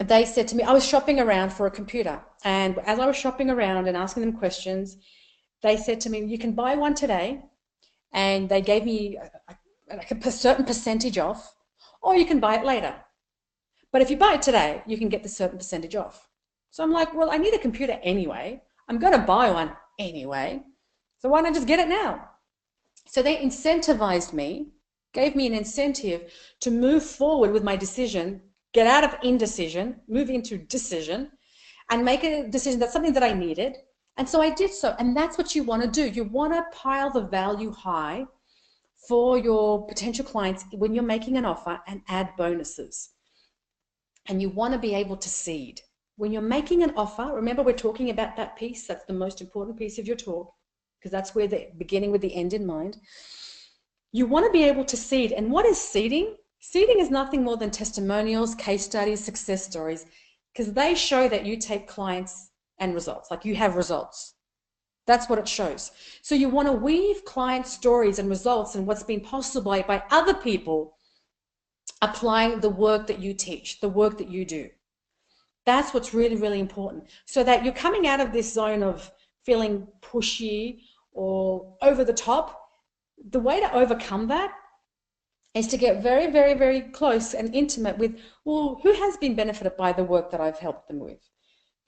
they said to me, I was shopping around for a computer. And as I was shopping around and asking them questions, they said to me, you can buy one today. And they gave me a certain percentage off, or you can buy it later. But if you buy it today, you can get the certain percentage off. So I'm like, well, I need a computer anyway. I'm going to buy one anyway, so why not just get it now? So they incentivized me, gave me an incentive to move forward with my decision, get out of indecision, move into decision, and make a decision that's something that I needed. And so I did so, and that's what you want to do. You want to pile the value high for your potential clients when you're making an offer and add bonuses. And you want to be able to seed. When you're making an offer, remember we're talking about that piece, that's the most important piece of your talk, because that's where the beginning with the end in mind. You want to be able to seed. And what is seeding? Seeding is nothing more than testimonials, case studies, success stories, because they show that you take clients and results, like you have results. That's what it shows. So you want to weave client stories and results and what's been possible by other people applying the work that you teach, the work that you do. That's what's really, really important. So that you're coming out of this zone of feeling pushy or over the top. The way to overcome that is to get very, very, very close and intimate with, well, who has been benefited by the work that I've helped them with?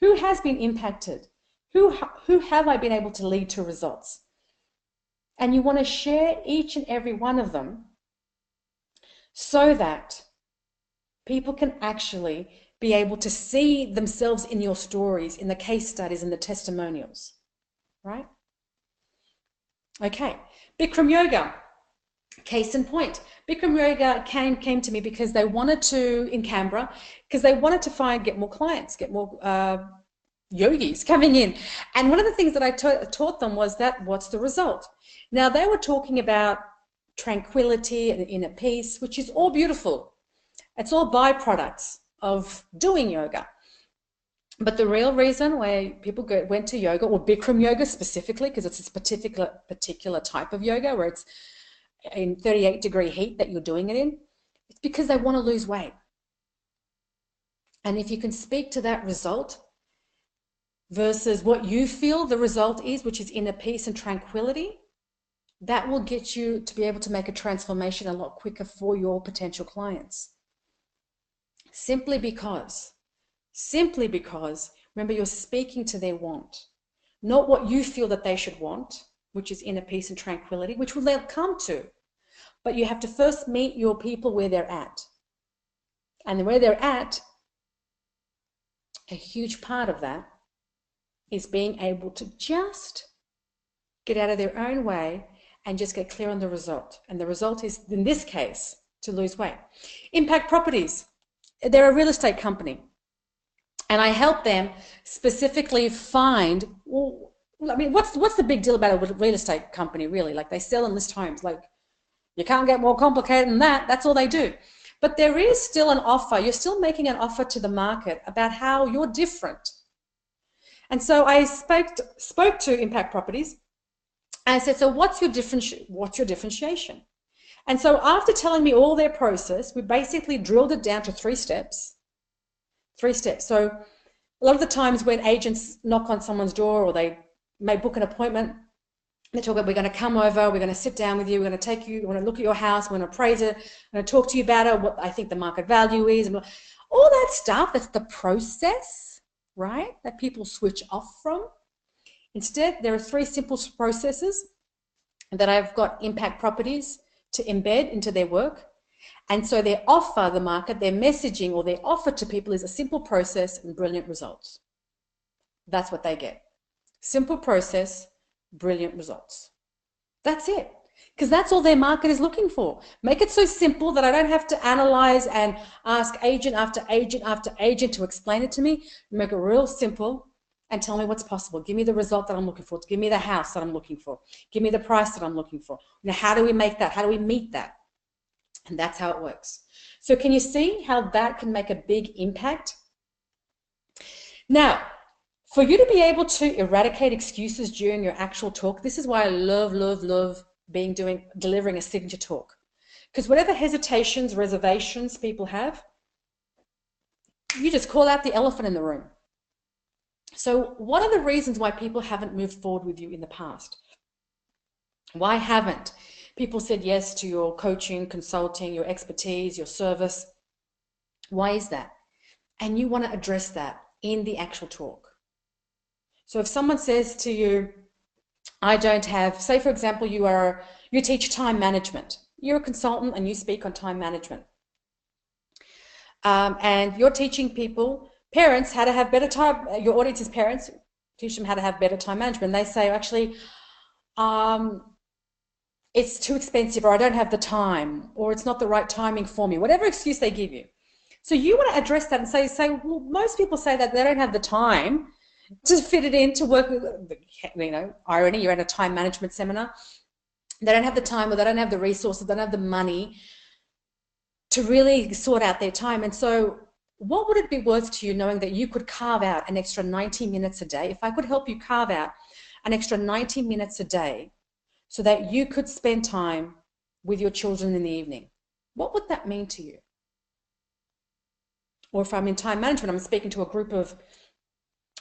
Who has been impacted? Who have I been able to lead to results? And you want to share each and every one of them so that people can actually be able to see themselves in your stories, in the case studies, and the testimonials, right? Okay, Bikram Yoga. Case in point, Bikram Yoga came to me because they wanted to, in Canberra, because they wanted to get more clients, get more yogis coming in. And one of the things that I taught them was that, what's the result? Now, they were talking about tranquility and inner peace, which is all beautiful. It's all byproducts of doing yoga. But the real reason why people went to yoga, or Bikram Yoga specifically, because it's a particular type of yoga where it's in 38-degree heat that you're doing it in, it's because they want to lose weight. And if you can speak to that result versus what you feel the result is, which is inner peace and tranquility, that will get you to be able to make a transformation a lot quicker for your potential clients. Simply because, remember, you're speaking to their want, not what you feel that they should want, which is inner peace and tranquility, which they'll come to. But you have to first meet your people where they're at. And where they're at, a huge part of that is being able to just get out of their own way and just get clear on the result. And the result is, in this case, to lose weight. Impact Properties. They're a real estate company. And I help them specifically find, well, I mean, what's the big deal about a real estate company, really? Like, they sell and list homes. Like, you can't get more complicated than that. That's all they do. But there is still an offer. You're still making an offer to the market about how you're different. And so I spoke to Impact Properties, and I said, so what's your differentiation? And so after telling me all their process, we basically drilled it down to 3 steps. 3 steps. So a lot of the times when agents knock on someone's door or they may book an appointment, they talk about, we're going to come over, we're going to sit down with you, we're going to take you, we're going to look at your house, we're going to appraise it, we're going to talk to you about it, what I think the market value is, and all that stuff. That's the process, right, that people switch off from. Instead, there are 3 simple processes that I've got Impact Properties to embed into their work. And so their offer, the market, their messaging or their offer to people is a simple process and brilliant results. That's what they get. Simple process, brilliant results. That's it. Because that's all their market is looking for. Make it so simple that I don't have to analyze and ask agent after agent after agent to explain it to me. Make it real simple and tell me what's possible. Give me the result that I'm looking for. Give me the house that I'm looking for. Give me the price that I'm looking for. Now, how do we make that? How do we meet that? And that's how it works. So can you see how that can make a big impact? Now, for you to be able to eradicate excuses during your actual talk, this is why I love delivering a signature talk. Because whatever hesitations, reservations people have, you just call out the elephant in the room. So what are the reasons why people haven't moved forward with you in the past? Why haven't people said yes to your coaching, consulting, your expertise, your service? Why is that? And you want to address that in the actual talk. So if someone says to you, I don't have, say for example, you teach time management. You're a consultant and you speak on time management. And you're teaching people, parents, how to have better time, your audience is parents, teach them how to have better time management. They say, actually, it's too expensive, or I don't have the time, or it's not the right timing for me, whatever excuse they give you. So you want to address that and say, well, most people say that they don't have the time to fit it in to work with, irony, you're at a time management seminar. They don't have the time, or they don't have the resources, they don't have the money. to really sort out their time. And so what would it be worth to you knowing that you could carve out an extra 90 minutes a day? If I could help you carve out an extra 90 minutes a day so that you could spend time with your children in the evening, what would that mean to you? Or if I'm in time management, I'm speaking to a group of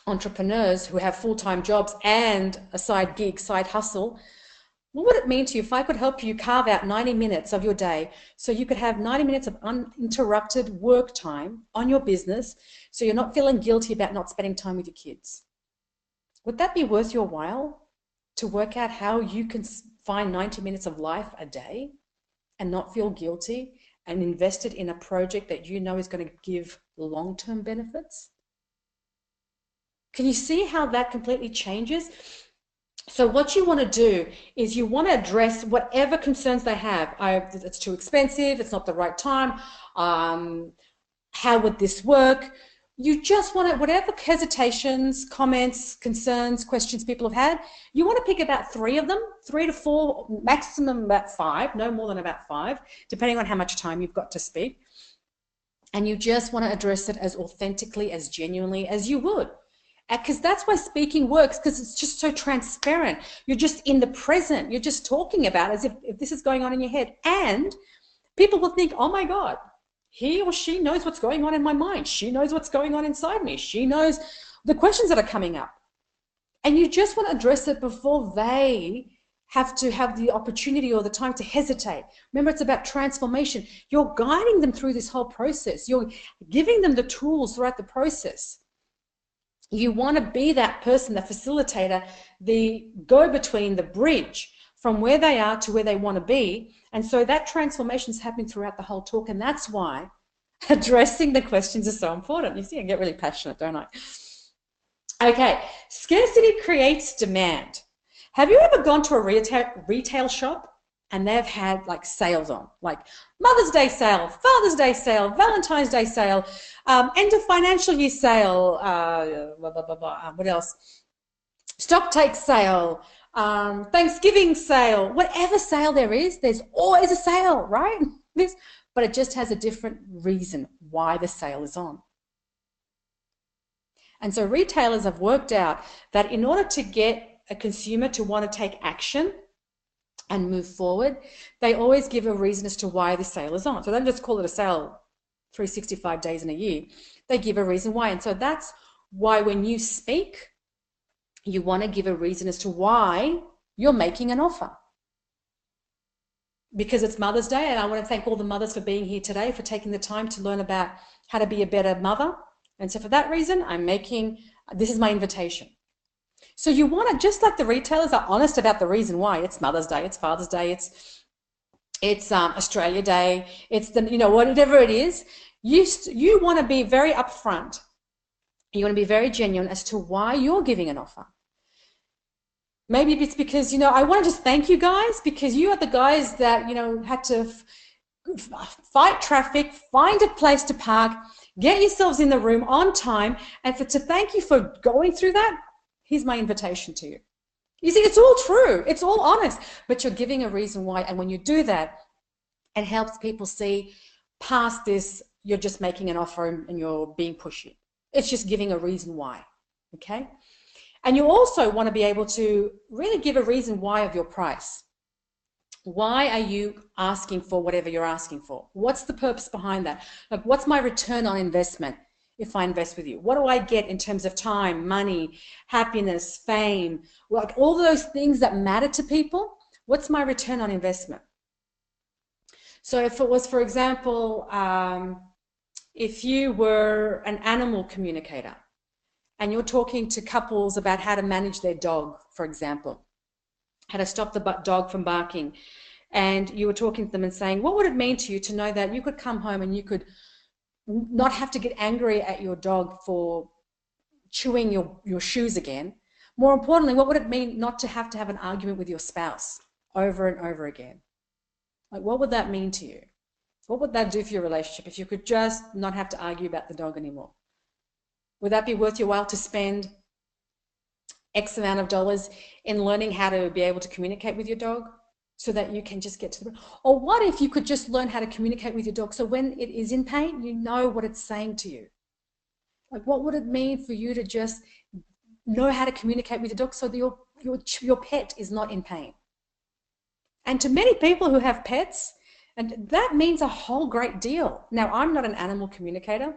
entrepreneurs who have full-time jobs and a side gig, side hustle. What would it mean to you if I could help you carve out 90 minutes of your day so you could have 90 minutes of uninterrupted work time on your business so you're not feeling guilty about not spending time with your kids? Would that be worth your while to work out how you can find 90 minutes of life a day and not feel guilty and invest it in a project that you know is going to give long-term benefits? Can you see how that completely changes? So what you want to do is you want to address whatever concerns they have. It's too expensive, it's not the right time, how would this work? You just want to, whatever hesitations, comments, concerns, questions people have had, you want to pick about 3 of them, 3 to 4, maximum about 5, no more than about 5, depending on how much time you've got to speak. And you just want to address it as authentically, as genuinely as you would. Because that's why speaking works, because it's just so transparent. You're just in the present. You're just talking about it as if this is going on in your head. And people will think, oh my God, he or she knows what's going on in my mind. She knows what's going on inside me. She knows the questions that are coming up. And you just want to address it before they have to have the opportunity or the time to hesitate. Remember, it's about transformation. You're guiding them through this whole process. You're giving them the tools throughout the process. You want to be that person, the facilitator, the go-between, the bridge from where they are to where they want to be. And so that transformation is happening throughout the whole talk. And that's why addressing the questions is so important. You see, I get really passionate, don't I? Okay, scarcity creates demand. Have you ever gone to a retail shop and they've had like sales on, like Mother's Day sale, Father's Day sale, Valentine's Day sale, end of financial year sale, what else? Stock take sale, Thanksgiving sale, whatever sale there is, there's always a sale, right? But it just has a different reason why the sale is on. And so retailers have worked out that in order to get a consumer to want to take action and move forward, they always give a reason as to why the sale is on. So they don't just call it a sale 365 days in a year. They give a reason why. And so that's why when you speak, you want to give a reason as to why you're making an offer. Because it's Mother's Day, and I want to thank all the mothers for being here today, for taking the time to learn about how to be a better mother. And so for that reason, this is my invitation. So you want to, just like the retailers are honest about the reason why, it's Mother's Day, it's Father's Day, it's Australia Day, it's whatever it is, you want to be very upfront. You want to be very genuine as to why you're giving an offer. Maybe it's because, I want to just thank you guys because you are the guys that, had to fight traffic, find a place to park, get yourselves in the room on time, and to thank you for going through that. Here's my invitation to you. You see, it's all true. It's all honest, but you're giving a reason why. And when you do that, it helps people see past this, you're just making an offer and you're being pushy. It's just giving a reason why, okay? And you also want to be able to really give a reason why of your price. Why are you asking for whatever you're asking for? What's the purpose behind that? Like, what's my return on investment? If I invest with you, what do I get in terms of time, money, happiness, fame, like all those things that matter to people? What's my return on investment? So if it was, for example, if you were an animal communicator and you're talking to couples about how to manage their dog, for example, how to stop the dog from barking, and you were talking to them and saying, what would it mean to you to know that you could come home and you could not have to get angry at your dog for chewing your shoes again? More importantly, what would it mean not to have an argument with your spouse over and over again? Like, what would that mean to you? What would that do for your relationship if you could just not have to argue about the dog anymore? Would that be worth your while to spend X amount of dollars in learning how to be able to communicate with your dog? so that you can just get to the, or what if you could just learn how to communicate with your dog so when it is in pain, you know what it's saying to you? Like, what would it mean for you to just know how to communicate with your dog so that your pet is not in pain? And to many people who have pets, and that means a whole great deal. Now, I'm not an animal communicator,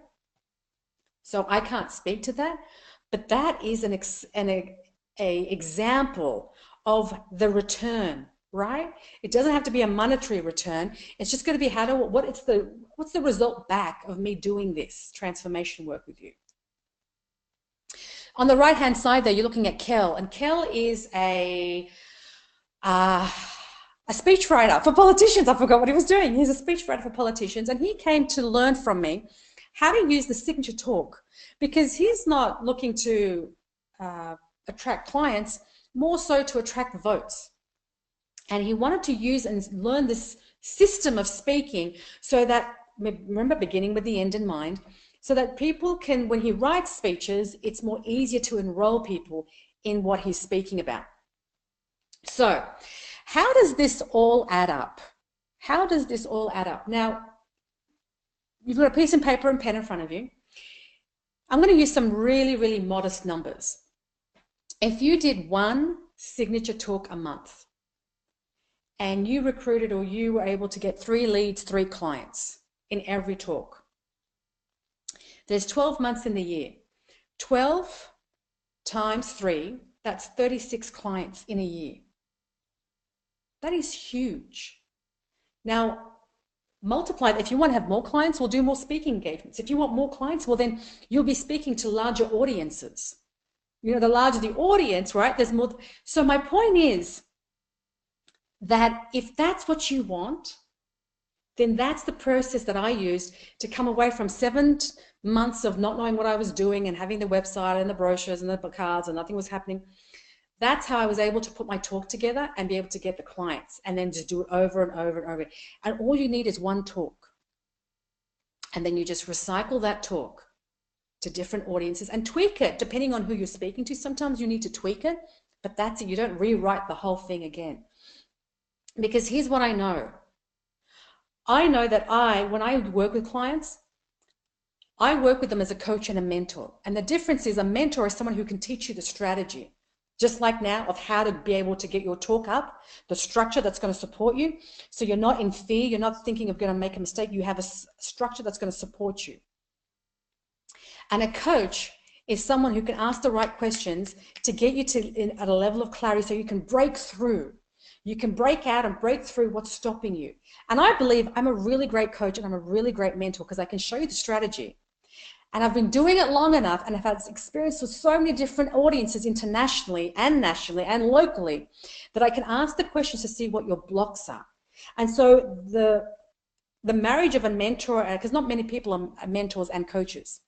so I can't speak to that, but that is an example of the return, right? It doesn't have to be a monetary return. It's just going to be what's the result back of me doing this transformation work with you. On the right-hand side there, you're looking at Kel, and Kel is a speechwriter for politicians. I forgot what he was doing. He's a speechwriter for politicians, and he came to learn from me how to use the signature talk, because he's not looking to attract clients, more so to attract votes. And he wanted to use and learn this system of speaking so that, remember, beginning with the end in mind, so that people can, when he writes speeches, it's more easier to enroll people in what he's speaking about. So how does this all add up? How does this all add up? Now, you've got a piece of paper and pen in front of you. I'm going to use some really, really modest numbers. If you did one signature talk a month and you recruited, or you were able to get 3 leads, 3 clients in every talk, there's 12 months in the year. 12 times 3, that's 36 clients in a year. That is huge. Now, multiply it. If you want to have more clients, we'll do more speaking engagements. If you want more clients, well, then you'll be speaking to larger audiences. You know, the larger the audience, right, there's more. So my point is that if that's what you want, then that's the process that I used to come away from 7 months of not knowing what I was doing and having the website and the brochures and the cards and nothing was happening. That's how I was able to put my talk together and be able to get the clients, and then just do it over and over and over. And all you need is one talk. And then you just recycle that talk to different audiences and tweak it depending on who you're speaking to. Sometimes you need to tweak it, but that's it. You don't rewrite the whole thing again. Because here's what I know. I know that when I work with clients, I work with them as a coach and a mentor. And the difference is, a mentor is someone who can teach you the strategy, just like now, of how to be able to get your talk up, the structure that's going to support you. So you're not in fear, you're not thinking of going to make a mistake, you have a structure that's going to support you. And a coach is someone who can ask the right questions to get you at a level of clarity so you can break through. You can break out and break through what's stopping you. And I believe I'm a really great coach and I'm a really great mentor because I can show you the strategy. And I've been doing it long enough, and I've had experience with so many different audiences internationally and nationally and locally, that I can ask the questions to see what your blocks are. And so the marriage of a mentor, because not many people are mentors and coaches.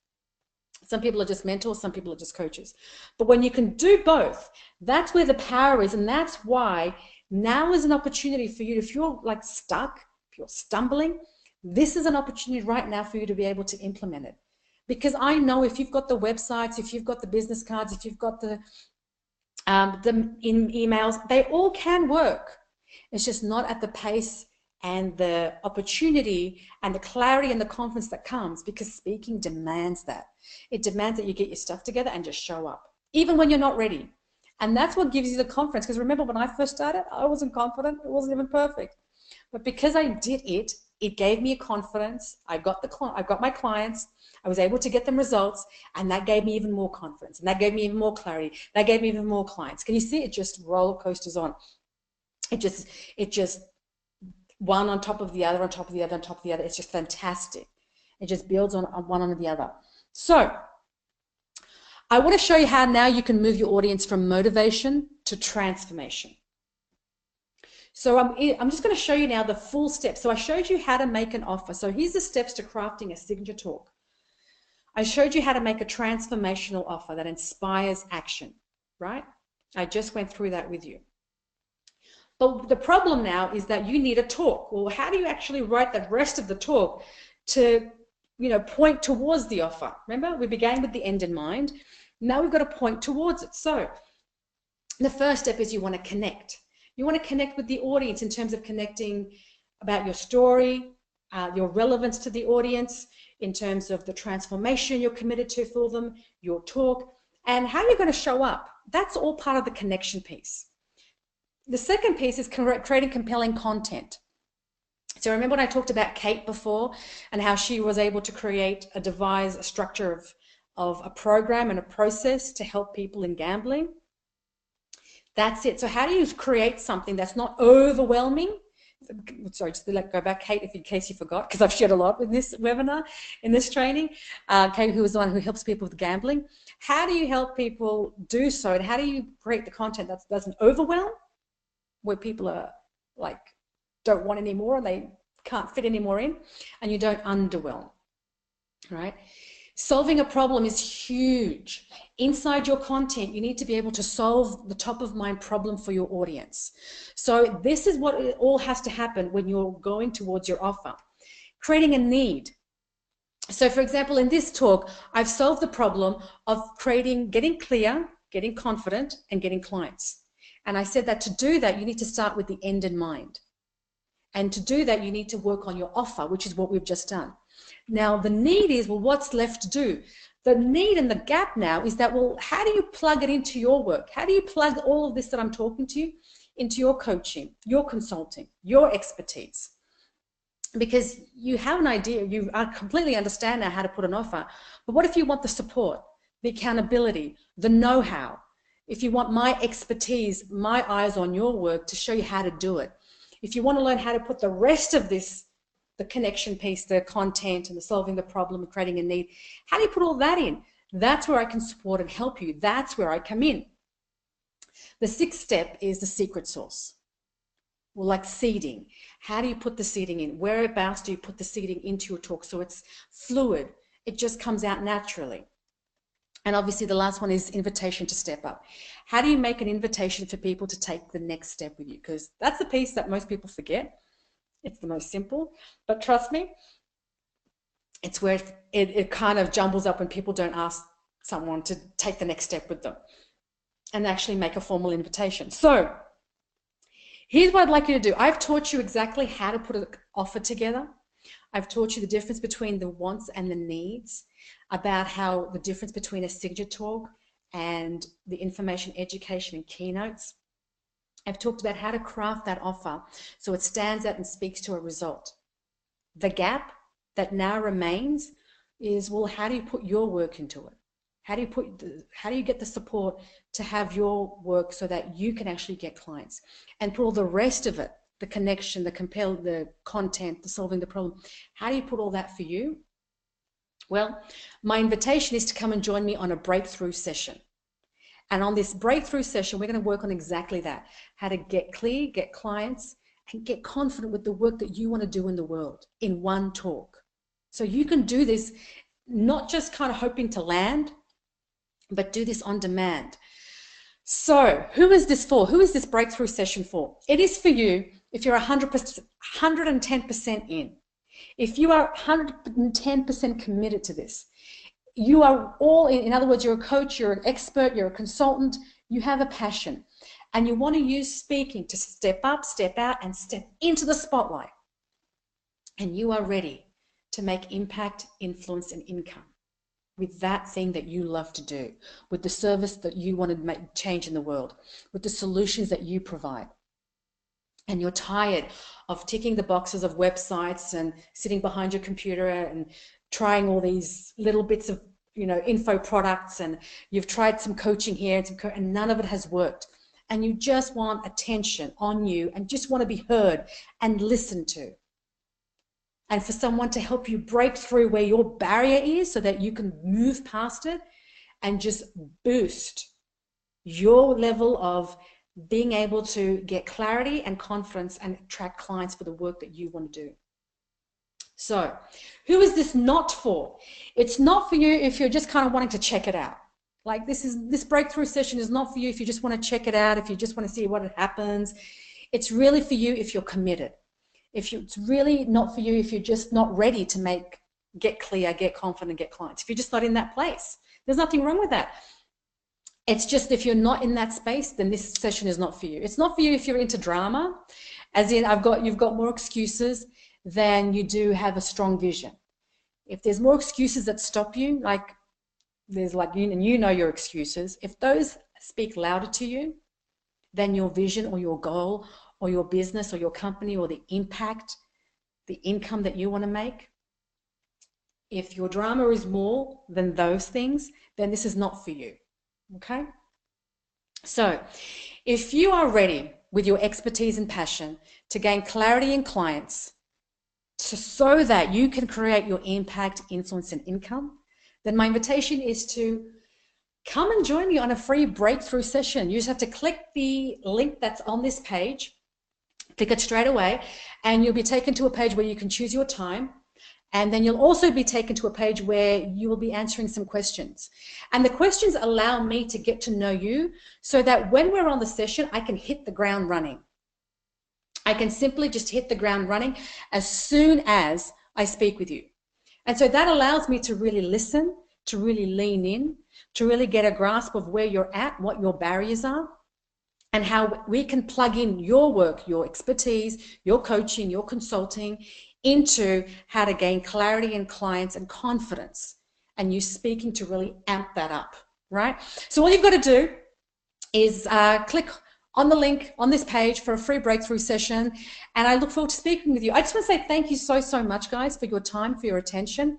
Some people are just mentors, some people are just coaches. But when you can do both, that's where the power is. And that's why now is an opportunity for you. If you're like stuck, if you're stumbling, this is an opportunity right now for you to be able to implement it. Because I know if you've got the websites, if you've got the business cards, if you've got the emails, they all can work. It's just not at the pace and the opportunity and the clarity and the confidence that comes, because speaking demands that. It demands that you get your stuff together and just show up, even when you're not ready. And that's what gives you the confidence. Because remember, when I first started, I wasn't confident. It wasn't even perfect. But because I did it, it gave me a confidence. I got my clients. I was able to get them results, and that gave me even more confidence, and that gave me even more clarity. That gave me even more clients. Can you see? It just roller coasters on. It just one on top of the other, on top of the other, on top of the other. It's just fantastic. It just builds on one on the other. So I want to show you how now you can move your audience from motivation to transformation. So I'm just going to show you now the full steps. So I showed you how to make an offer. So here's the steps to crafting a signature talk. I showed you how to make a transformational offer that inspires action, right? I just went through that with you. But the problem now is that you need a talk. Well, how do you actually write the rest of the talk to, point towards the offer? Remember, we began with the end in mind. Now we've got to point towards it. So the first step is you want to connect. You want to connect with the audience in terms of connecting about your story, your relevance to the audience, in terms of the transformation you're committed to for them, your talk, and how you're going to show up. That's all part of the connection piece. The second piece is creating compelling content. So remember when I talked about Kate before and how she was able to devise a structure of a program and a process to help people in gambling? That's it. So how do you create something that's not overwhelming? Sorry, just to go back, Kate, in case you forgot, because I've shared a lot in this webinar, in this training. Kate, who was the one who helps people with gambling. How do you help people do so? And how do you create the content that doesn't overwhelm, where people are like, don't want any more and they can't fit any more in, and you don't underwhelm, right? Solving a problem is huge. Inside your content, you need to be able to solve the top of mind problem for your audience. So this is what it all has to happen when you're going towards your offer. Creating a need. So for example, in this talk, I've solved the problem of getting clear, getting confident, and getting clients. And I said that to do that, you need to start with the end in mind. And to do that, you need to work on your offer, which is what we've just done. Now, the need is, well, what's left to do? The need and the gap now is that, well, how do you plug it into your work? How do you plug all of this that I'm talking to you into your coaching, your consulting, your expertise? Because you have an idea, you completely understand now how to put an offer, but what if you want the support, the accountability, the know-how? If you want my expertise, my eyes on your work to show you how to do it. If you want to learn how to put the rest of this, the connection piece, the content and the solving the problem and creating a need, how do you put all that in? That's where I can support and help you. That's where I come in. The sixth step is the secret sauce. Well, like seeding. How do you put the seeding in? Whereabouts do you put the seeding into your talk so it's fluid? It just comes out naturally. And obviously the last one is invitation to step up. How do you make an invitation for people to take the next step with you? Because that's the piece that most people forget. It's the most simple, but trust me, it's where it kind of jumbles up when people don't ask someone to take the next step with them and actually make a formal invitation. So here's what I'd like you to do. I've taught you exactly how to put an offer together. I've taught you the difference between the wants and the needs, about how the difference between a signature talk and the information, education, and keynotes. I've talked about how to craft that offer so it stands out and speaks to a result. The gap that now remains is, well, how do you put your work into it? How do you get the support to have your work so that you can actually get clients? And put all the rest of it, the connection, the content, the solving the problem. How do you put all that for you? Well, my invitation is to come and join me on a breakthrough session. And on this breakthrough session, we're going to work on exactly that, how to get clear, get clients, and get confident with the work that you want to do in the world in one talk. So you can do this, not just kind of hoping to land, but do this on demand. So who is this for? Who is this breakthrough session for? It is for you if you're 110% in. If you are 110% committed to this, you are all in other words, you're a coach, you're an expert, you're a consultant, you have a passion, and you want to use speaking to step up, step out, and step into the spotlight. And you are ready to make impact, influence, and income with that thing that you love to do, with the service that you want to make change in the world, with the solutions that you provide. And you're tired of ticking the boxes of websites and sitting behind your computer and trying all these little bits of, info products, and you've tried some coaching here and none of it has worked. And you just want attention on you and just want to be heard and listened to. And for someone to help you break through where your barrier is so that you can move past it and just boost your level of being able to get clarity and confidence and attract clients for the work that you want to do. So who is this not for? It's not for you if you're just kind of wanting to check it out. Like this breakthrough session is not for you if you just want to check it out, if you just want to see what happens. It's really for you if you're committed. It's really not for you if you're just not ready to get clear, get confident, get clients. If you're just not in that place, there's nothing wrong with that. It's just if you're not in that space, then this session is not for you. It's not for you if you're into drama, as in you've got more excuses than you do have a strong vision. If there's more excuses that stop you, like there's like, and you know your excuses, if those speak louder to you than your vision or your goal or your business or your company or the impact, the income that you want to make, if your drama is more than those things, then this is not for you. Okay? So if you are ready with your expertise and passion to gain clarity in clients so that you can create your impact, influence, and income, then my invitation is to come and join me on a free breakthrough session. You just have to click the link that's on this page, click it straight away, and you'll be taken to a page where you can choose your time. And then you'll also be taken to a page where you will be answering some questions. And the questions allow me to get to know you so that when we're on the session, I can hit the ground running. I can simply just hit the ground running as soon as I speak with you. And so that allows me to really listen, to really lean in, to really get a grasp of where you're at, what your barriers are, and how we can plug in your work, your expertise, your coaching, your consulting into how to gain clarity in clients and confidence, and you speaking to really amp that up, right? So all you've got to do is click on the link on this page for a free breakthrough session, and I look forward to speaking with you. I just want to say thank you so much, guys, for your time, for your attention.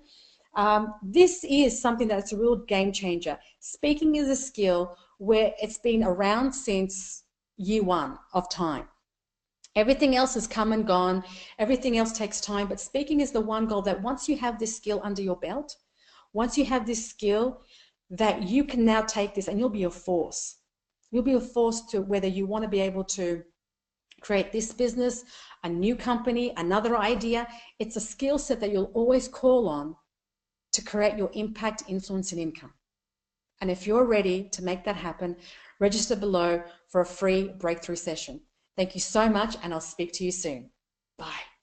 This is something that's a real game changer. Speaking is a skill where it's been around since year one of time. Everything else has come and gone. Everything else takes time, but speaking is the one goal that once you have this skill under your belt, once you have this skill, that you can now take this and you'll be a force. You'll be a force to whether you want to be able to create this business, a new company, another idea. It's a skill set that you'll always call on to create your impact, influence, and income. And if you're ready to make that happen, register below for a free breakthrough session. Thank you so much, and I'll speak to you soon. Bye.